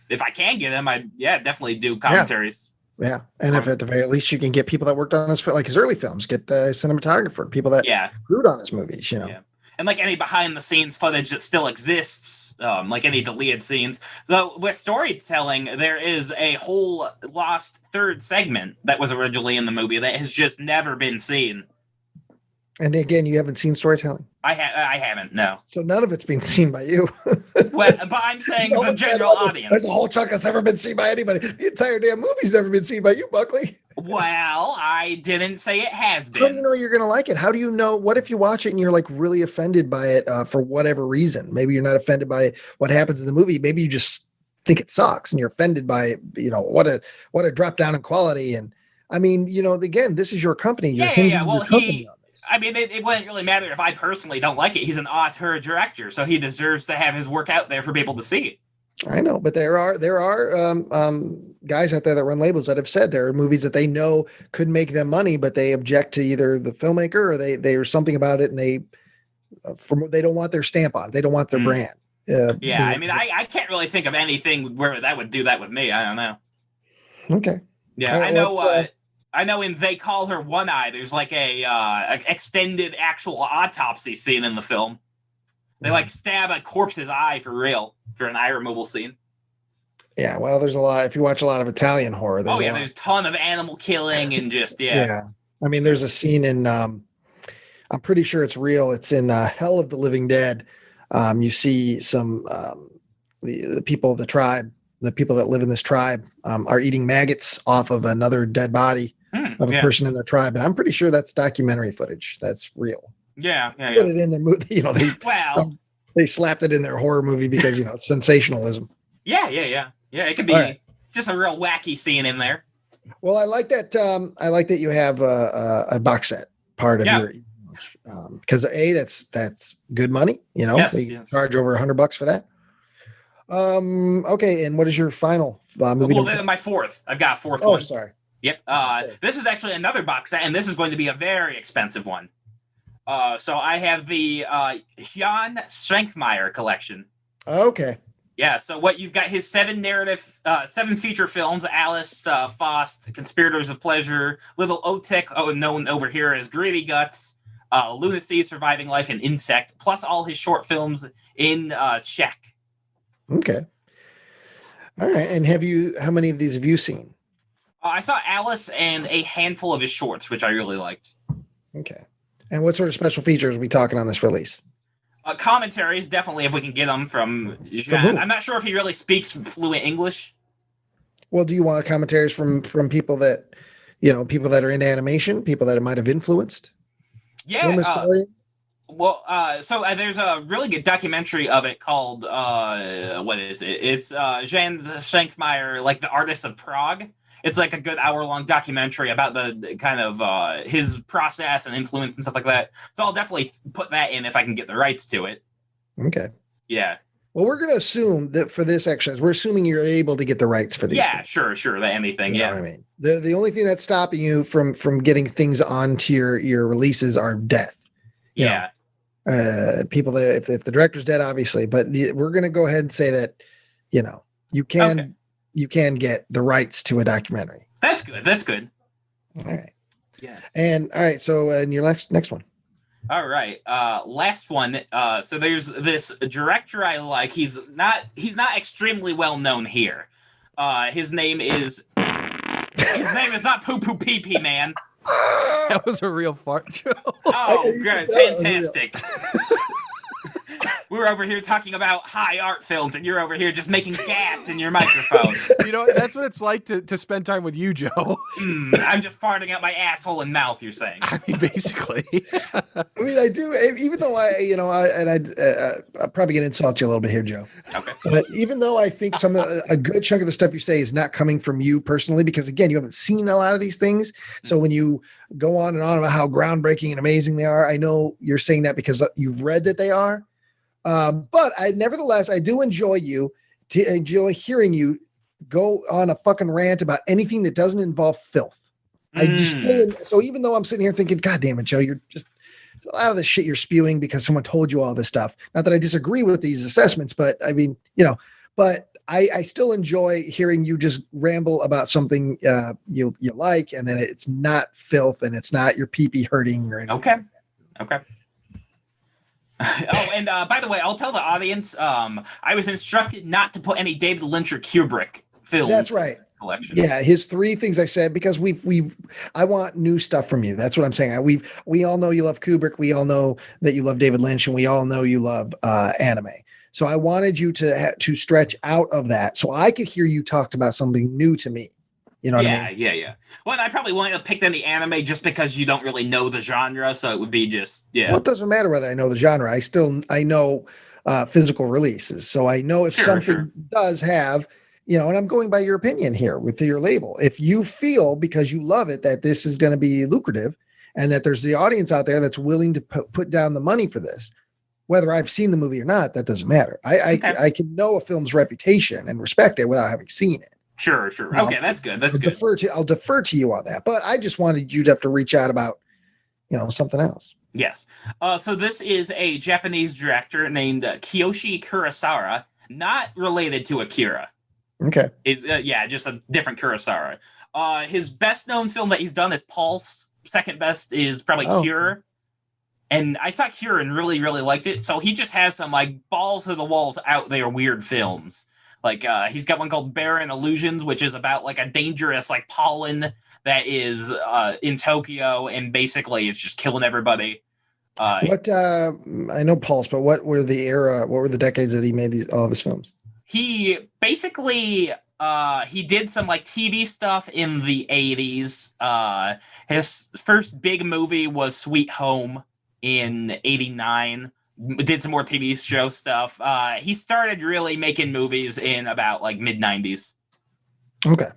if I can get him, I'd definitely do commentaries. Yeah, and if at the very least you can get people that worked on his early films, get the cinematographer, people that wrote on his movies, Yeah. And any behind the scenes footage that still exists, like any deleted scenes. Though with storytelling, there is a whole lost third segment that was originally in the movie that has just never been seen. And again, you haven't seen storytelling? I haven't, no. So none of it's been seen by you. Well, but I'm saying the general audience. There's a whole chunk that's never been seen by anybody. The entire damn movie's never been seen by you, Buckley. Well, I didn't say it has been. How do you know you're going to like it? How do you know? What if you watch it and you're really offended by it for whatever reason? Maybe you're not offended by what happens in the movie. Maybe you just think it sucks and you're offended by it. What a drop down in quality. And I mean, again, this is your company. You're hinging your company on this. I mean, it wouldn't really matter if I personally don't like it. He's an auteur director, so he deserves to have his work out there for people to see it. I know, but there are guys out there that run labels that have said there are movies that they know could make them money, but they object to either the filmmaker or there's something about it, and they don't want their stamp on it. They don't want their brand. I mean, I can't really think of anything where that would do that with me. I don't know. Okay. Yeah, I know. I know in They Call Her One Eye, there's a extended actual autopsy scene in the film. They stab a corpse's eye for real for an eye removal scene. Yeah, well, there's a lot. If you watch a lot of Italian horror, there's a ton of animal killing and just Yeah. I mean, there's a scene in I'm pretty sure it's real. It's in Hell of the Living Dead. You see some the people of the tribe, the people that live in this tribe, are eating maggots off of another dead body of a person in their tribe, and I'm pretty sure that's documentary footage. That's real. Yeah. Put it in their movie. They slapped it in their horror movie because it's sensationalism. Yeah. It could be just a real wacky scene in there. Well, I like that. I like that you have a box set part of your, because that's good money. They charge over $100 for that. Okay, and what is your final movie? Well, my fourth. I've got a fourth one. Oh, sorry. Yep. This is actually another box set, and this is going to be a very expensive one. So I have the Jan Schrenkmeyer collection. Okay. Yeah, so what you've got his 7 feature films: Alice, Faust, Conspirators of Pleasure, Little Otik, known over here as Greedy Guts, Lunacy, Surviving Life, and Insect, plus all his short films in Czech. Okay. All right. And how many of these have you seen? I saw Alice and a handful of his shorts, which I really liked. Okay. And what sort of special features are we talking on this release? Commentaries, definitely, if we can get them from Jean. I'm not sure if he really speaks fluent English. Well, do you want commentaries from people that, people that are into animation, people that it might have influenced? Yeah. So there's a really good documentary of it called, what is it? It's Jan Schenkmeyer, The Artist of Prague. It's a good hour-long documentary about the kind of his process and influence and stuff like that. So I'll definitely put that in if I can get the rights to it. Okay. Yeah. Well, we're going to assume that for this exercise, we're assuming you're able to get the rights for these. Yeah, things. sure. Anything. You know yeah. what I mean, the only thing that's stopping you from getting things onto your releases are death. Yeah. People that if the director's dead, obviously, but we're going to go ahead and say that, you can get the rights to a documentary. That's good. All right. Yeah. And all right. So in your next one. All right. Last one. So there's this director I like. He's not extremely well known here. His name is not Poo Poo Pee Pee Man. That was a real fart joke. Oh, good. Fantastic. We're over here talking about high art films, and you're over here just making gas in your microphone. That's what it's like to spend time with you, Joe. I'm just farting out my asshole and mouth, you're saying. I mean, basically. I mean, I do, even though I'm probably going to insult you a little bit here, Joe. Okay. But even though I think a good chunk of the stuff you say is not coming from you personally, because again, you haven't seen a lot of these things. So when you go on and on about how groundbreaking and amazing they are, I know you're saying that because you've read that they are. But nevertheless, I do enjoy hearing you go on a fucking rant about anything that doesn't involve filth. So even though I'm sitting here thinking, God damn it, Joe, you're just a lot of the shit you're spewing because someone told you all this stuff. Not that I disagree with these assessments, but I mean, but I still enjoy hearing you just ramble about something you like, and then it's not filth and it's not your pee-pee hurting or anything. Okay. Oh, and by the way, I'll tell the audience, I was instructed not to put any David Lynch or Kubrick films. That's right. Collection. Yeah, his 3 things I said, because I want new stuff from you. That's what I'm saying. We all know you love Kubrick. We all know that you love David Lynch, and we all know you love anime. So I wanted you to stretch out of that so I could hear you talk about something new to me. You know what I mean? Yeah. Well, I probably wouldn't have picked any anime just because you don't really know the genre, so it would be just, yeah. Well, it doesn't matter whether I know the genre. I know physical releases. So I know if something does have, and I'm going by your opinion here with your label. If you feel, because you love it, that this is going to be lucrative and that there's the audience out there that's willing to put down the money for this, whether I've seen the movie or not, that doesn't matter. I can know a film's reputation and respect it without having seen it. Sure. Okay, that's good. I'll defer to you on that. But I just wanted you to have to reach out about, something else. Yes. So this is a Japanese director named Kiyoshi Kurosawa, not related to Akira. Okay. It's just a different Kurosawa. His best known film that he's done is Pulse. Second best is probably Cure. And I saw Cure and really, really liked it. So he just has some balls to the walls out there weird films. He's got one called Barren Illusions, which is about a dangerous pollen that is in Tokyo, and basically it's just killing everybody. I know Pulse, but what were the decades that he made all of his films? He basically he did some TV stuff in the 80s. His first big movie was Sweet Home in 89. Did some more TV show stuff. He started really making movies in about mid 90s. Okay,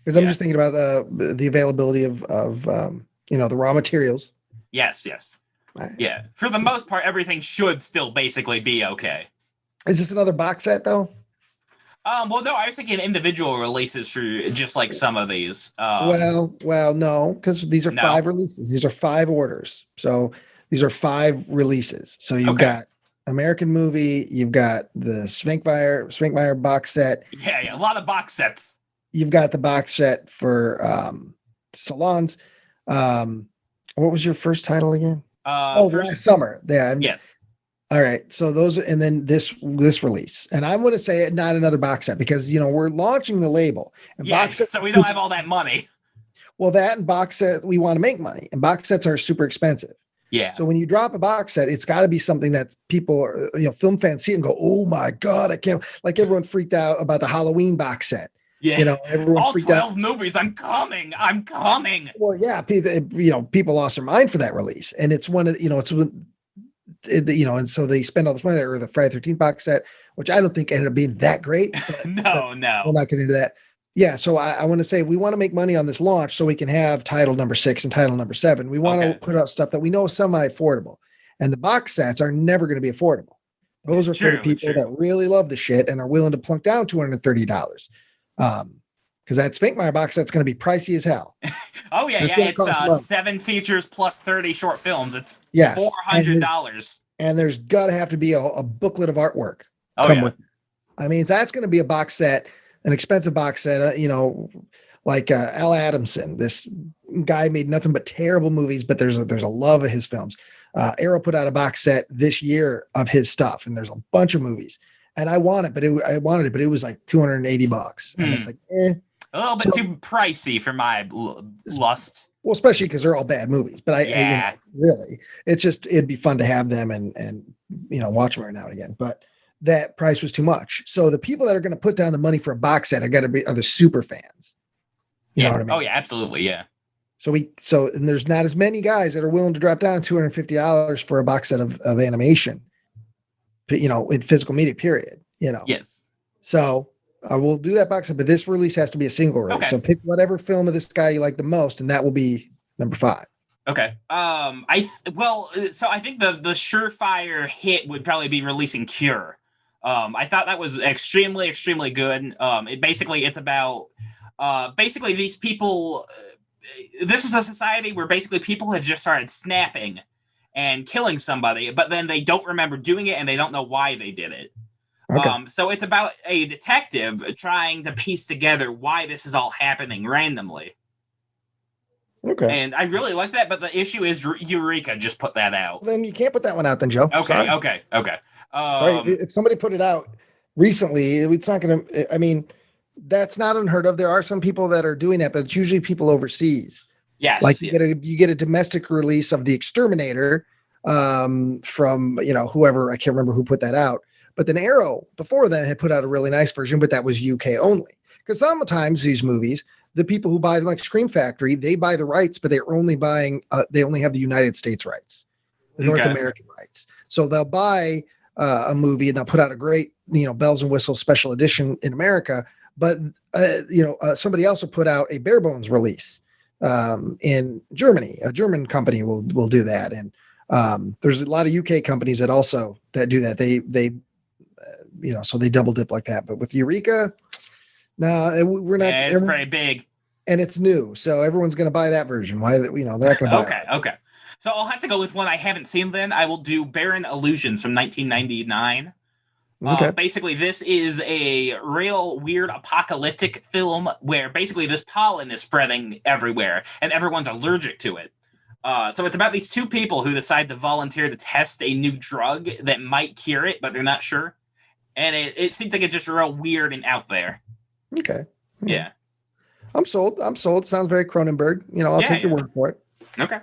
because I'm just thinking about the availability of the raw materials. Yes. Right. Yeah, for the most part, everything should still basically be okay. Is this another box set though? Well, no, I was thinking individual releases for just some of these. Well, no, because these are 5 releases. These are 5 orders. So these are 5 releases. So you've got American Movie, you've got the Svankmajer box set. Yeah, a lot of box sets. You've got the box set for Salons. What was your first title again? Last Summer. Yeah. Yes. All right. So those, and then this release, and I'm going to say it, not another box set, because we're launching the label. And box set, so we don't have all that money. Well, that and box set, we want to make money, and box sets are super expensive. Yeah. So when you drop a box set, it's got to be something that people are, film fans see and go, "Oh my God, I can't!" Like everyone freaked out about the Halloween box set. Yeah. Everyone all freaked 12 out. movies. I'm coming. Well, yeah, people lost their mind for that release, and it's one of and so they spend all this money, or the Friday 13th box set, which I don't think ended up being that great. No. We'll not get into that. Yeah, so I want to say we want to make money on this launch so we can have title number 6 and title number 7. We want to put out stuff that we know is semi-affordable. And the box sets are never going to be affordable. Those are for the people that really love the shit and are willing to plunk down $230. Because that Spinkmeyer box set's going to be pricey as hell. Oh yeah, it's 7 features plus 30 short films. It's $400. And there's got to have to be a booklet of artwork. With it. I mean, that's going to be a box set, an expensive box set. Like Al Adamson, this guy made nothing but terrible movies, but there's a love of his films. Arrow put out a box set this year of his stuff, and there's a bunch of movies. And I wanted it, but it was like $280, and it's like, a little bit too pricey for my lust. Well, especially because they're all bad movies. But really, it's just it'd be fun to have them and watch them every now and again. But that price was too much. So the people that are going to put down the money for a box set are the super fans. You know what I mean? Oh yeah, absolutely, yeah. And there's not as many guys that are willing to drop down $250 for a box set of animation, in physical media, period. Yes. So I will do that box set, but this release has to be a single release. Okay. So pick whatever film of this guy you like the most, and that will be number 5. Okay. I think the surefire hit would probably be releasing Cure. I thought that was extremely, extremely good. It's about these people. This is a society where basically people have just started snapping and killing somebody, but then they don't remember doing it and they don't know why they did it. Okay. So it's about a detective trying to piece together why this is all happening randomly. Okay. And I really like that, but the issue is Eureka just put that out. Then you can't put that one out then, Joe. Okay, Sorry. okay. Sorry, if somebody put it out recently, it's not going to, I mean, that's not unheard of. There are some people that are doing that, but it's usually people overseas. Yes. Like you get a domestic release of The Exterminator from, whoever, I can't remember who put that out. But then Arrow, before that, had put out a really nice version, but that was UK only. Because sometimes these movies, the people who buy, like Scream Factory, they buy the rights, but they're only buying, they only have the United States rights, the North American rights. So they'll buy a movie and they'll put out a great, bells and whistles special edition in America. But, somebody else will put out a bare bones release in Germany. A German company will do that. And there's a lot of UK companies that do that. They so they double dip like that. But with Eureka, no, we're not. Yeah, it's pretty big. And it's new. So everyone's going to buy that version. Why, they're not going to buy it. Okay. So I'll have to go with one I haven't seen then. I will do Barren Illusions from 1999. Okay. Basically, this is a real weird apocalyptic film where basically this pollen is spreading everywhere and everyone's allergic to it. So it's about these two people who decide to volunteer to test a new drug that might cure it, but they're not sure. And it seems like it's just real weird and out there. Okay. Yeah. I'm sold. Sounds very Cronenberg. I'll take your word for it. Okay.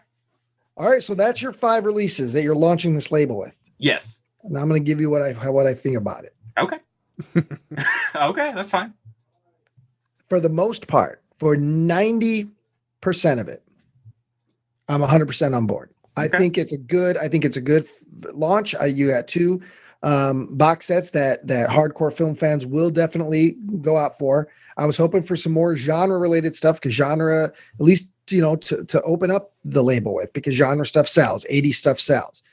All right. So that's your 5 releases that you're launching this label with. Yes. And I'm going to give you what I think about it. Okay. Okay, that's fine. For the most part, for 90% of it, I'm 100% on board. Okay. I think it's a good launch. You got 2 box sets that hardcore film fans will definitely go out for. I was hoping for some more genre related stuff, because genre, at least, to open up the label with, because genre stuff sells, 80 stuff sells.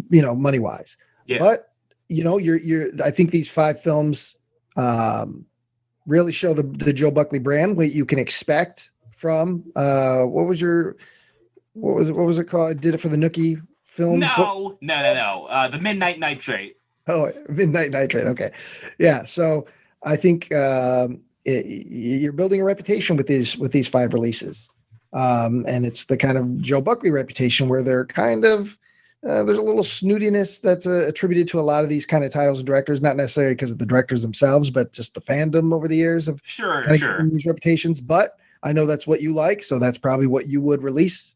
Money wise. Yeah. But I think these 5 films really show the Joe Buckley brand, what you can expect from what was it called? I did it for the Nookie Films. No. The Midnight Nitrate. Oh, Midnight Nitrate. Okay. Yeah. So I think you're building a reputation with these 5 releases. And it's the kind of Joe Buckley reputation where they're kind of, there's a little snootiness that's attributed to a lot of these kind of titles and directors, not necessarily because of the directors themselves, but just the fandom over the years of sure these reputations. But I know that's what you like, so that's probably what you would release.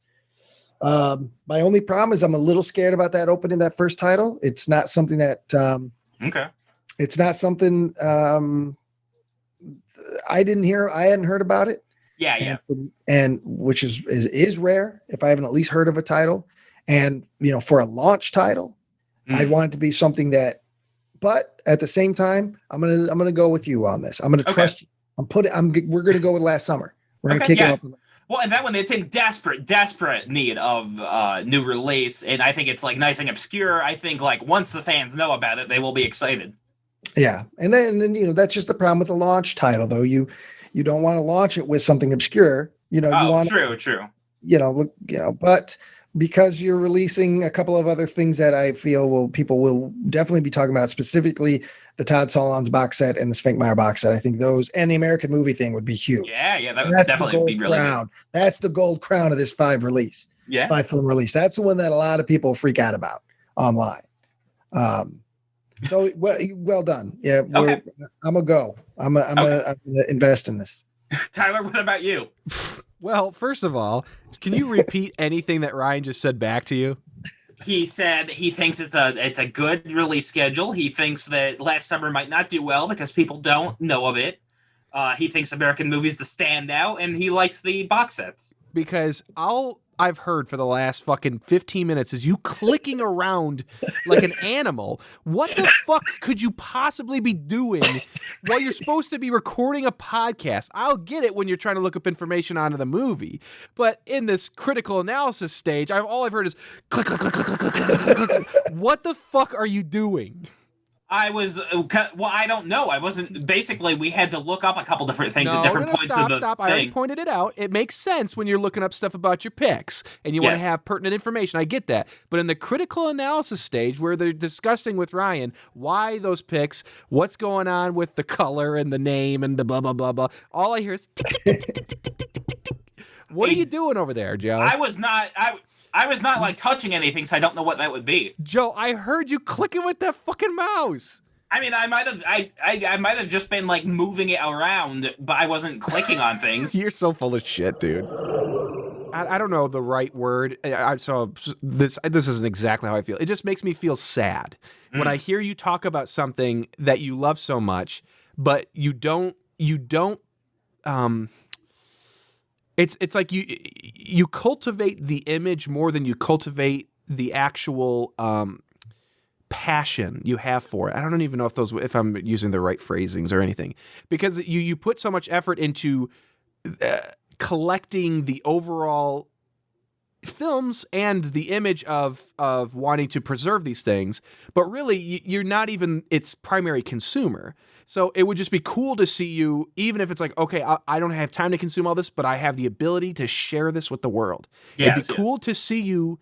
My only problem is I'm a little scared about that opening that first title. It's not something that it's not something I hadn't heard about it. Yeah. And which is rare if I haven't at least heard of a title. And, for a launch title, I'd want it to be something that, but at the same time, I'm going to go with you on this. I'm going to trust you. We're going to go with Last Summer. We're going to kick it up. Well, and that one, it's in desperate need of new release, and I think it's like nice and obscure. I think like once the fans know about it, they will be excited. Yeah, and then that's just the problem with the launch title, though. You don't want to launch it with something obscure. You want true. But because you're releasing a couple of other things that I feel people will definitely be talking about, specifically the Todd Solondz box set and the Svankmajer box set. I think those and the American movie thing would be huge. Yeah, that would definitely be really good. That's the gold crown of this 5 film release. That's the one that a lot of people freak out about online. So well done. Yeah, okay. I'm gonna go. I'm gonna invest in this. Tyler, what about you? Well, first of all, can you repeat anything that Ryan just said back to you? He said he thinks it's a good release schedule. He thinks that Last Summer might not do well because people don't know of it. He thinks American Movie's the standout, and he likes the box sets. Because I've heard for the last fucking 15 minutes is you clicking around like an animal. What the fuck could you possibly be doing while you're supposed to be recording a podcast? I'll get it when you're trying to look up information onto the movie, but in this critical analysis stage, all I've heard is click, click, click, click, click, click, click, click. What the fuck are you doing? I don't know. I wasn't. Basically, we had to look up a couple different things at different points of the thing. I already pointed it out. It makes sense when you're looking up stuff about your picks and you want to have pertinent information. I get that. But in the critical analysis stage where they're discussing with Ryan why those picks, what's going on with the color and the name and the blah, blah, blah, blah, all I hear is tick, tick, tick, tick, tick, tick, tick, tick, tick, tick. What are you doing over there, Joe? I was not like touching anything, so I don't know what that would be. Joe, I heard you clicking with that fucking mouse. I mean, I might have just been like moving it around, but I wasn't clicking on things. You're so full of shit, dude. I don't know the right word. So this isn't exactly how I feel. It just makes me feel sad when I hear you talk about something that you love so much, but you don't. It's like you cultivate the image more than you cultivate the actual passion you have for it. I don't even know if I'm using the right phrasings or anything, because you put so much effort into collecting the overall films and the image of wanting to preserve these things, but really you're not even its primary consumer. So it would just be cool to see you, even if it's like, okay, I don't have time to consume all this, but I have the ability to share this with the world. It'd be cool to see you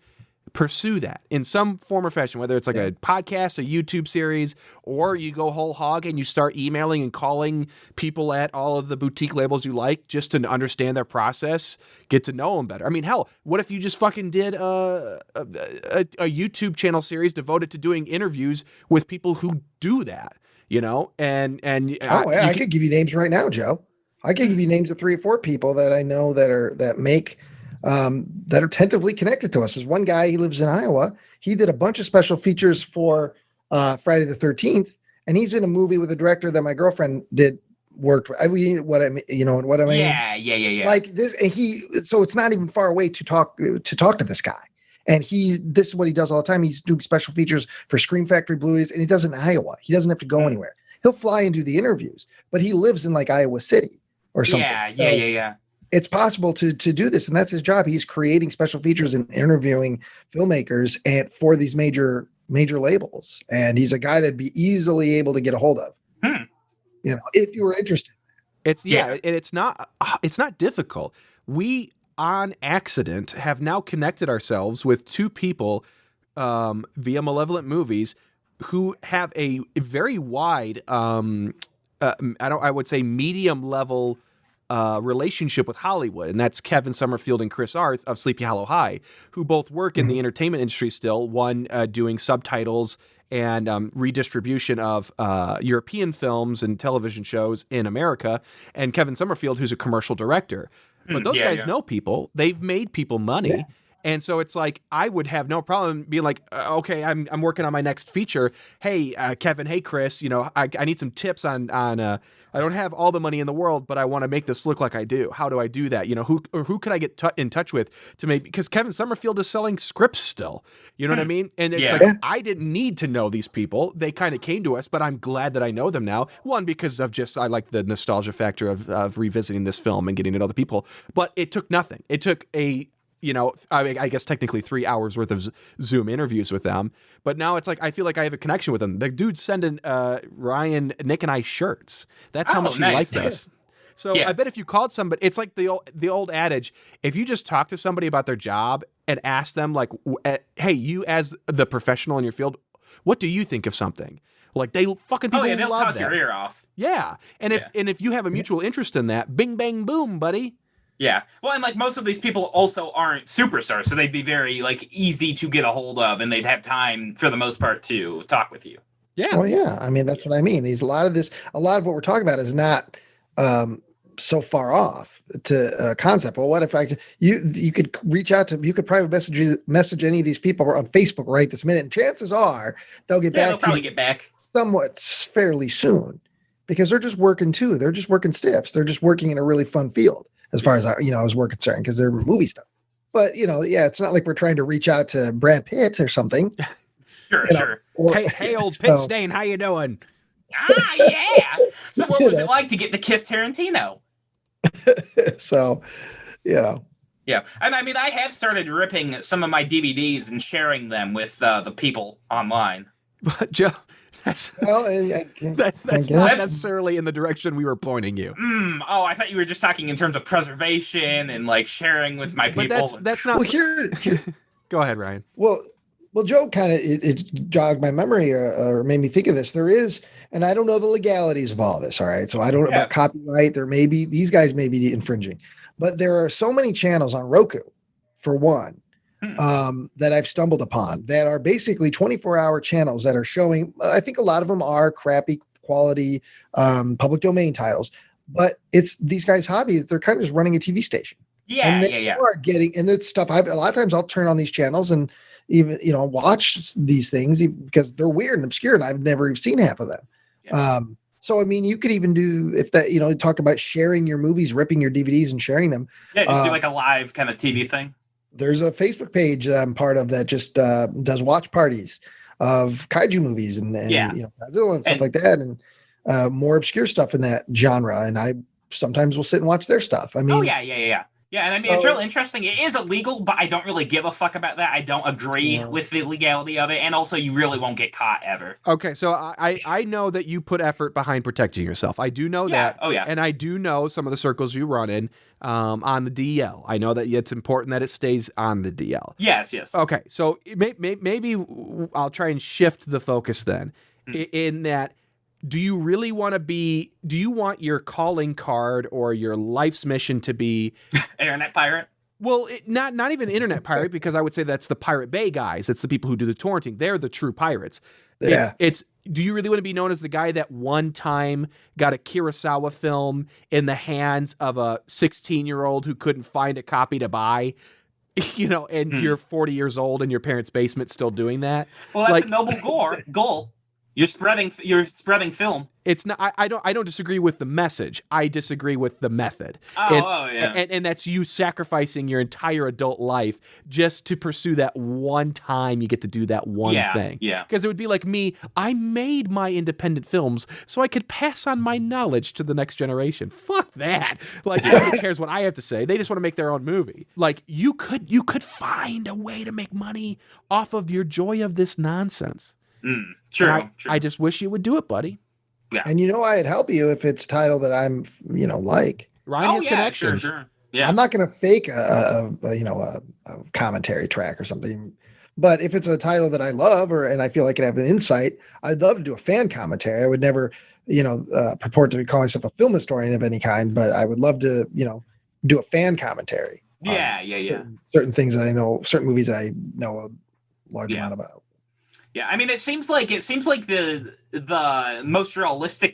pursue that in some form or fashion, whether it's like a podcast, a YouTube series, or you go whole hog and you start emailing and calling people at all of the boutique labels you like just to understand their process, get to know them better. I mean, hell, what if you just fucking did a YouTube channel series devoted to doing interviews with people who do that? I could give you names right now, Joe. I could give you names of 3 or 4 people that I know that are tentatively connected to us. There's one guy, he lives in Iowa. He did a bunch of special features for Friday the 13th, and he's in a movie with a director that my girlfriend worked with. What I mean? Yeah. Like this, and so it's not even far away to talk to this guy. And this is what he does all the time. He's doing special features for Scream Factory Blu-rays, and he does it in Iowa. He doesn't have to go anywhere. He'll fly and do the interviews, but he lives in like Iowa City or something. Yeah. It's possible to do this, and that's his job. He's creating special features and interviewing filmmakers and for these major labels. And he's a guy that'd be easily able to get a hold of. If you were interested. And it's not difficult. We on accident have now connected ourselves with 2 people via Malevolent Movies who have a very wide I would say medium level relationship with Hollywood, and that's Kevin Summerfield and Chris Arth of Sleepy Hollow High, who both work in the entertainment industry still, one doing subtitles and redistribution of European films and television shows in America, and Kevin Summerfield, who's a commercial director. But those guys know people. They've made people money. And so it's like, I would have no problem being like, okay, I'm working on my next feature. Hey, Kevin, hey, Chris, I need some tips on I don't have all the money in the world, but I want to make this look like I do. How do I do that? Who could I get in touch with to make, because Kevin Summerfield is selling scripts still, you know what I mean? And it's like, I didn't need to know these people. They kind of came to us, but I'm glad that I know them now. One, because of I like the nostalgia factor of revisiting this film and getting to know the people, but it took nothing. It took I guess technically 3 hours worth of Zoom interviews with them, but now it's like, I feel like I have a connection with them. The dude's sending Ryan, Nick, and I shirts. That's how much he liked us. So I bet if you called somebody, it's like the old adage, if you just talk to somebody about their job and ask them like, hey, you as the professional in your field, what do you think of something? Like, they fucking people they'll love talk that. your ear off. Yeah. And if you have a mutual interest in that, bing, bang, boom, buddy. Yeah. Well, and like most of these people also aren't superstars, so they'd be very like easy to get a hold of, and they'd have time for the most part to talk with you. Yeah. Well, yeah. I mean, that's what I mean. A lot of what we're talking about is not so far off to concept. Well, what if you could reach out to, you could private message any of these people on Facebook right this minute, and chances are they'll get back. They'll probably get back somewhat fairly soon, because they're just working too. They're just working stiffs. They're just working in a really fun field, as far as we're concerned, because they're movie stuff. But it's not like we're trying to reach out to Brad Pitt or something. Sure. Hey, old Pitt Stain, how you doing? Yeah. So what was it like to get to kiss Tarantino? So, Yeah, and I mean, I have started ripping some of my DVDs and sharing them with the people online. But Joe, that's not necessarily in the direction we were pointing you. Oh, I thought you were just talking in terms of preservation and like sharing with my people. But that's not. Well, here. Go ahead, Ryan. Well, Joe kind of it jogged my memory or made me think of this. There is, and I don't know the legalities of all this. All right, so I don't know about copyright. These guys may be infringing, but there are so many channels on Roku, for one, that I've stumbled upon that are basically 24-hour channels that are showing. I think a lot of them are crappy quality public domain titles, but it's these guys' hobby. They're kind of just running a TV station. Yeah. Are getting, and it's stuff. A lot of times I'll turn on these channels and even watch these things because they're weird and obscure, and I've never seen half of them. Yeah. So I mean, you could even do, if that, talk about sharing your movies, ripping your DVDs and sharing them. Yeah, just do like a live kind of TV thing. There's a Facebook page that I'm part of that just does watch parties of kaiju movies and Godzilla and stuff like that, and more obscure stuff in that genre. And I sometimes will sit and watch their stuff. I mean, Yeah, and I mean, it's real interesting. It is illegal, but I don't really give a fuck about that. I don't agree with the legality of it, and also you really won't get caught ever. Okay, so I know that you put effort behind protecting yourself. I do know that. Oh, yeah. And I do know some of the circles you run in on the DL. I know that it's important that it stays on the DL. Yes. Okay, so maybe I'll try and shift the focus then, in that, do you really want to be, do you want your calling card or your life's mission to be internet pirate? Well, not even internet pirate, because I would say that's the Pirate Bay guys. It's the people who do the torrenting. They're the true pirates. Yeah. It's do you really want to be known as the guy that one time got a Kurosawa film in the hands of a 16-year-old who couldn't find a copy to buy? And you're 40 years old in your parents' basement still doing that? Well, that's a noble goal. You're spreading film. It's not. I don't disagree with the message. I disagree with the method. And that's you sacrificing your entire adult life just to pursue that one time you get to do that one thing. Yeah. Because it would be like me. I made my independent films so I could pass on my knowledge to the next generation. Fuck that. Like, nobody cares what I have to say. They just want to make their own movie. Like, you could find a way to make money off of your joy of this nonsense. True. I just wish you would do it, buddy. Yeah. And I'd help you if it's a title that I'm, like. Ryan has connections. Sure. Yeah. I'm not going to fake a commentary track or something, but if it's a title that I love and I feel like I have an insight, I'd love to do a fan commentary. I would never, purport to call myself a film historian of any kind, but I would love to, do a fan commentary. Yeah. Certain things that I know, certain movies I know a large amount about. Yeah, I mean, it seems like the most realistic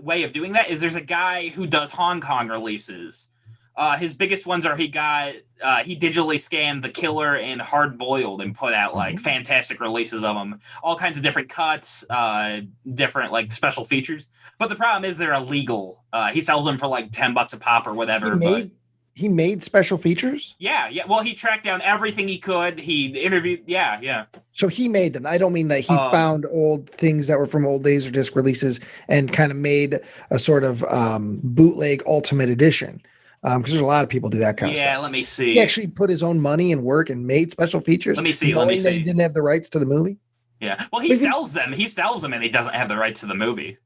way of doing that is there's a guy who does Hong Kong releases, His biggest ones are he digitally scanned The Killer and Hard Boiled and put out like fantastic releases of them, all kinds of different cuts, different like special features. But the problem is they're illegal. He sells them for like $10 a pop or whatever. He made special features? Yeah. Well, he tracked down everything he could. He interviewed. Yeah. So he made them. I don't mean that he found old things that were from old Laserdisc releases and kind of made a sort of bootleg Ultimate Edition. Because there's a lot of people do that kind of stuff. Yeah, let me see. He actually put his own money and work and made special features. Let me see. Knowing that he didn't have the rights to the movie. Yeah. Well, he sells them. He sells them, and he doesn't have the rights to the movie.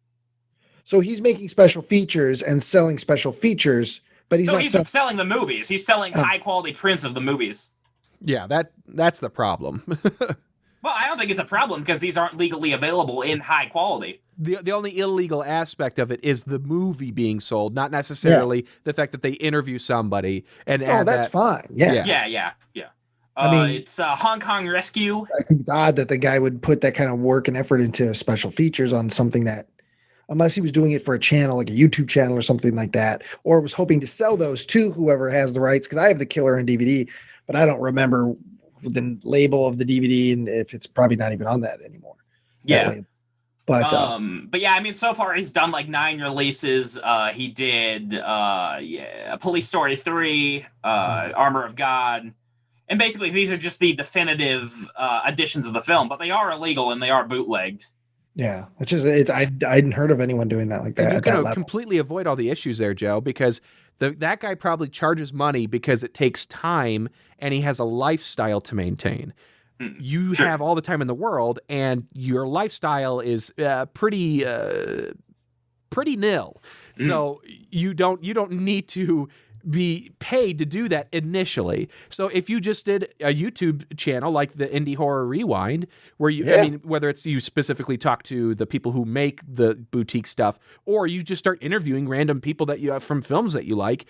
So he's making special features and selling special features, but he's selling the movies. He's selling high quality prints of the movies. Yeah, that's the problem. Well, I don't think it's a problem because these aren't legally available in high quality. The only illegal aspect of it is the movie being sold, not necessarily the fact that they interview somebody and add that's fine. Yeah. I mean, it's Hong Kong Rescue. I think it's odd that the guy would put that kind of work and effort into special features on something that, unless he was doing it for a channel, like a YouTube channel or something like that, or was hoping to sell those to whoever has the rights. Because I have The Killer on DVD, but I don't remember the label of the DVD, and if it's probably not even on that anymore. Yeah. But yeah, I mean, so far he's done like 9 releases. He did Police Story 3, Armor of God. And basically these are just the definitive editions of the film, but they are illegal and they are bootlegged. Yeah, I hadn't heard of anyone doing that like that. And you can completely avoid all the issues there, Joe, because that guy probably charges money because it takes time and he has a lifestyle to maintain. You have all the time in the world, and your lifestyle is pretty nil. So you don't need to be paid to do that initially. So if you just did a YouTube channel like the Indie Horror Rewind, where I mean, whether it's you specifically talk to the people who make the boutique stuff, or you just start interviewing random people that you have from films that you like,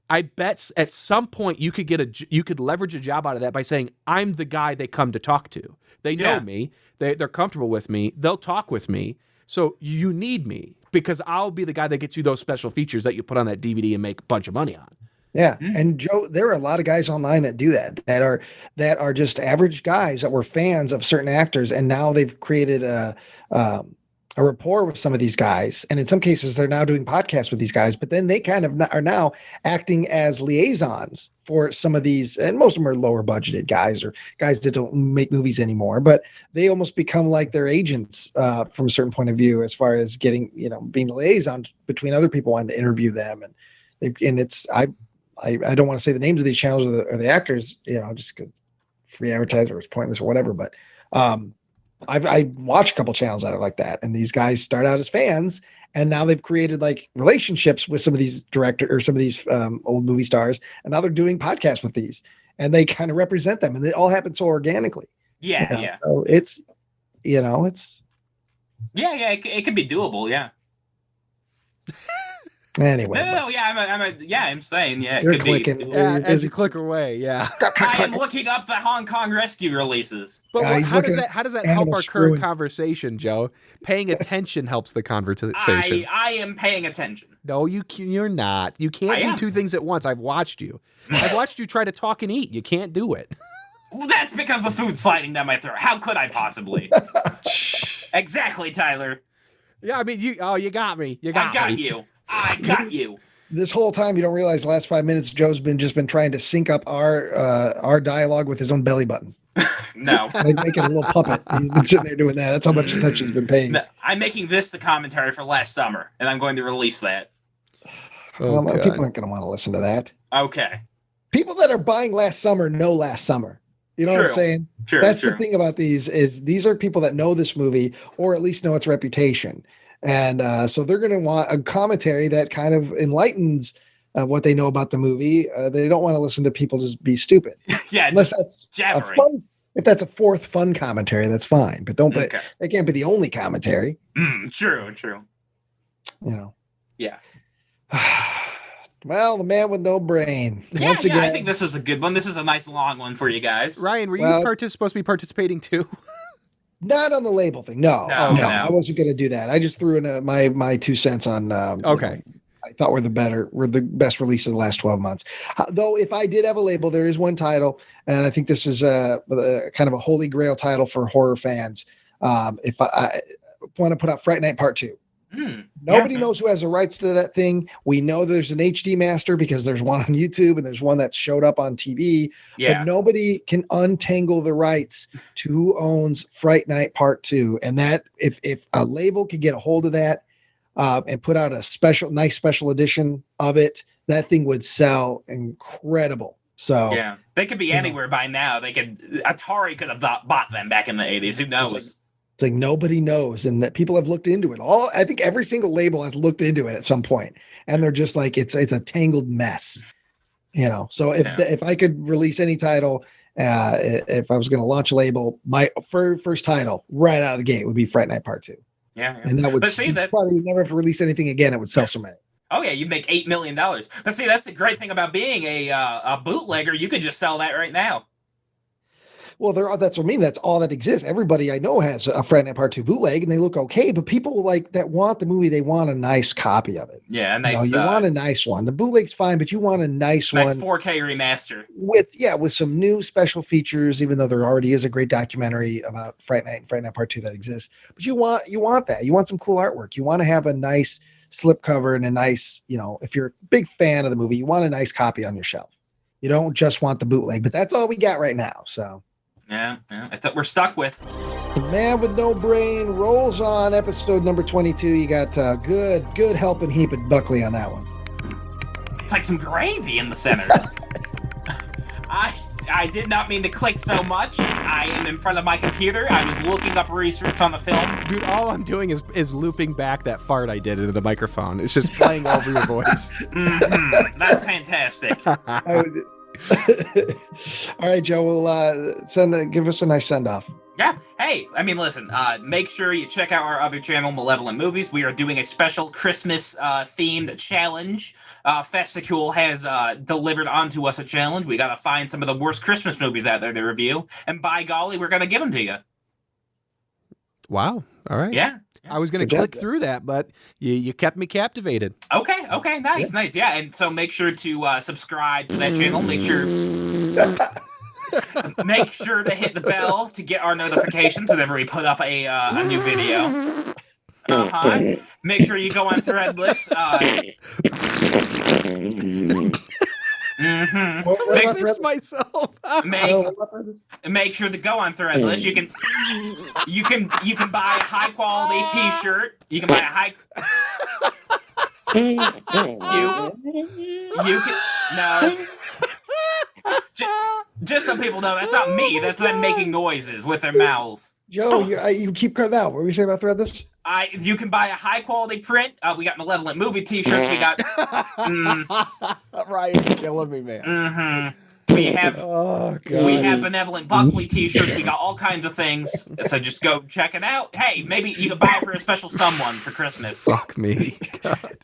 I bet at some point you could leverage a job out of that by saying, I'm the guy they come to talk to. They know me. They're comfortable with me. They'll talk with me. So you need me because I'll be the guy that gets you those special features that you put on that DVD and make a bunch of money on. Yeah. And Joe, there are a lot of guys online that do that are just average guys that were fans of certain actors. And now they've created a rapport with some of these guys. And in some cases, they're now doing podcasts with these guys, but then they kind of are now acting as liaisons for some of these, and most of them are lower budgeted guys or guys that don't make movies anymore, but they almost become like their agents from a certain point of view, as far as getting, being the liaison between other people wanting to interview them. I don't want to say the names of these channels or the actors, just because free advertising is pointless or whatever, but I watch a couple channels that are like that, and these guys start out as fans, and now they've created like relationships with some of these directors or some of these old movie stars, and now they're doing podcasts with these, and they kind of represent them, and it all happens so organically. Yeah. So it's, it's. Yeah. It could be doable. Yeah. Anyway. No. Yeah, I'm saying, yeah. You're clicking. As you click away, yeah. I am looking up the Hong Kong Rescue releases. But how does that help our current conversation, Joe? Paying attention helps the conversation. I am paying attention. No, you're not. You can't do two things at once. I've watched you. I've watched you try to talk and eat. You can't do it. Well, that's because the food's sliding down my throat. How could I possibly? Exactly, Tyler. Yeah, I mean, you got me. I got you. This whole time, you don't realize the last 5 minutes, Joe's just been trying to sync up our dialogue with his own belly button. No. Like making a little puppet. He's been sitting there doing that. That's how much attention he's been paying. No, I'm making this the commentary for last summer, and I'm going to release that. Well, people aren't going to want to listen to that. Okay. People that are buying last summer know last summer. You know what I'm saying? Sure. That's the thing about these is these are people that know this movie or at least know its reputation. And so they're going to want a commentary that kind of enlightens what they know about the movie. They don't want to listen to people just be stupid. Yeah, unless that's jabbering. If that's a fourth fun commentary, that's fine. But that can't be the only commentary. True. Yeah. Well, the man with no brain. Yeah, Once again, I think this is a good one. This is a nice long one for you guys. Ryan, were you supposed to be participating too? Not on the label thing. No. I wasn't going to do that. I just threw in my 2 cents on. Okay. thought were the best release of the last 12 months. Though, if I did have a label, there is one title, and I think this is a kind of a holy grail title for horror fans. If I want to put out Fright Night Part 2. Nobody knows who has the rights to that thing. We know there's an HD master because there's one on YouTube and there's one that showed up on TV. But nobody can untangle the rights to who owns Fright Night Part 2. And that if a label could get a hold of that and put out a nice special edition of it, that thing would sell incredible. So they could be anywhere by now. Atari could have bought them back in the 80s. Who knows? It's like nobody knows, and that people have looked into it. I think every single label has looked into it at some point, and they're just like, it's a tangled mess, So if I could release any title, if I was going to launch a label, my first title right out of the gate would be Fright Night Part 2. Yeah. And that would probably never have to release anything again. It would sell so many. Oh yeah, you'd make $8 million. But see, that's the great thing about being a bootlegger. You could just sell that right now. Well, that's what I mean. That's all that exists. Everybody I know has a Fright Night Part 2 bootleg, and they look okay. But people like that want the movie. They want a nice copy of it. Yeah, nice. You want a nice one. The bootleg's fine, but you want a nice one. 4K remaster with some new special features. Even though there already is a great documentary about Fright Night and Fright Night Part 2 that exists, but you want that. You want some cool artwork. You want to have a nice slipcover and a nice, if you're a big fan of the movie, you want a nice copy on your shelf. You don't just want the bootleg. But that's all we got right now. So. Yeah, that's what we're stuck with. The Man with No Brain rolls on, episode number 22. You got good helping heap of Buckley on that one. It's like some gravy in the center. I did not mean to click so much. I am in front of my computer. I was looking up research on the films. Dude, all I'm doing is looping back that fart I did into the microphone. It's just playing over your voice. That's fantastic. All right, Joe, we'll give us a nice send-off. Yeah. Hey, I mean, listen, make sure you check out our other channel, Malevolent Movies. We are doing a special Christmas themed challenge. Festicool has delivered onto us a challenge. We got to find some of the worst Christmas movies out there to review. And by golly, we're going to give them to you. Wow. All right. Yeah. I was going to click through that, but you kept me captivated. Okay, nice. Yeah, and so make sure to subscribe to that channel. Make sure to hit the bell to get our notifications whenever we put up a new video. Make sure you go on Threadless. Make sure to go on Threadless. You can buy a high quality T-shirt. You can buy a high. You can no. Just so people know, that's not me. That's them making noises with their mouths. Joe, you keep cutting out. What were you saying about Threadless? You can buy a high quality print. We got Malevolent Movie T-shirts. We got. Ryan's killing me, man. We have Benevolent Buckley T-shirts. We got all kinds of things. So just go check it out. Hey, maybe you can buy it for a special someone for Christmas. Fuck me. God.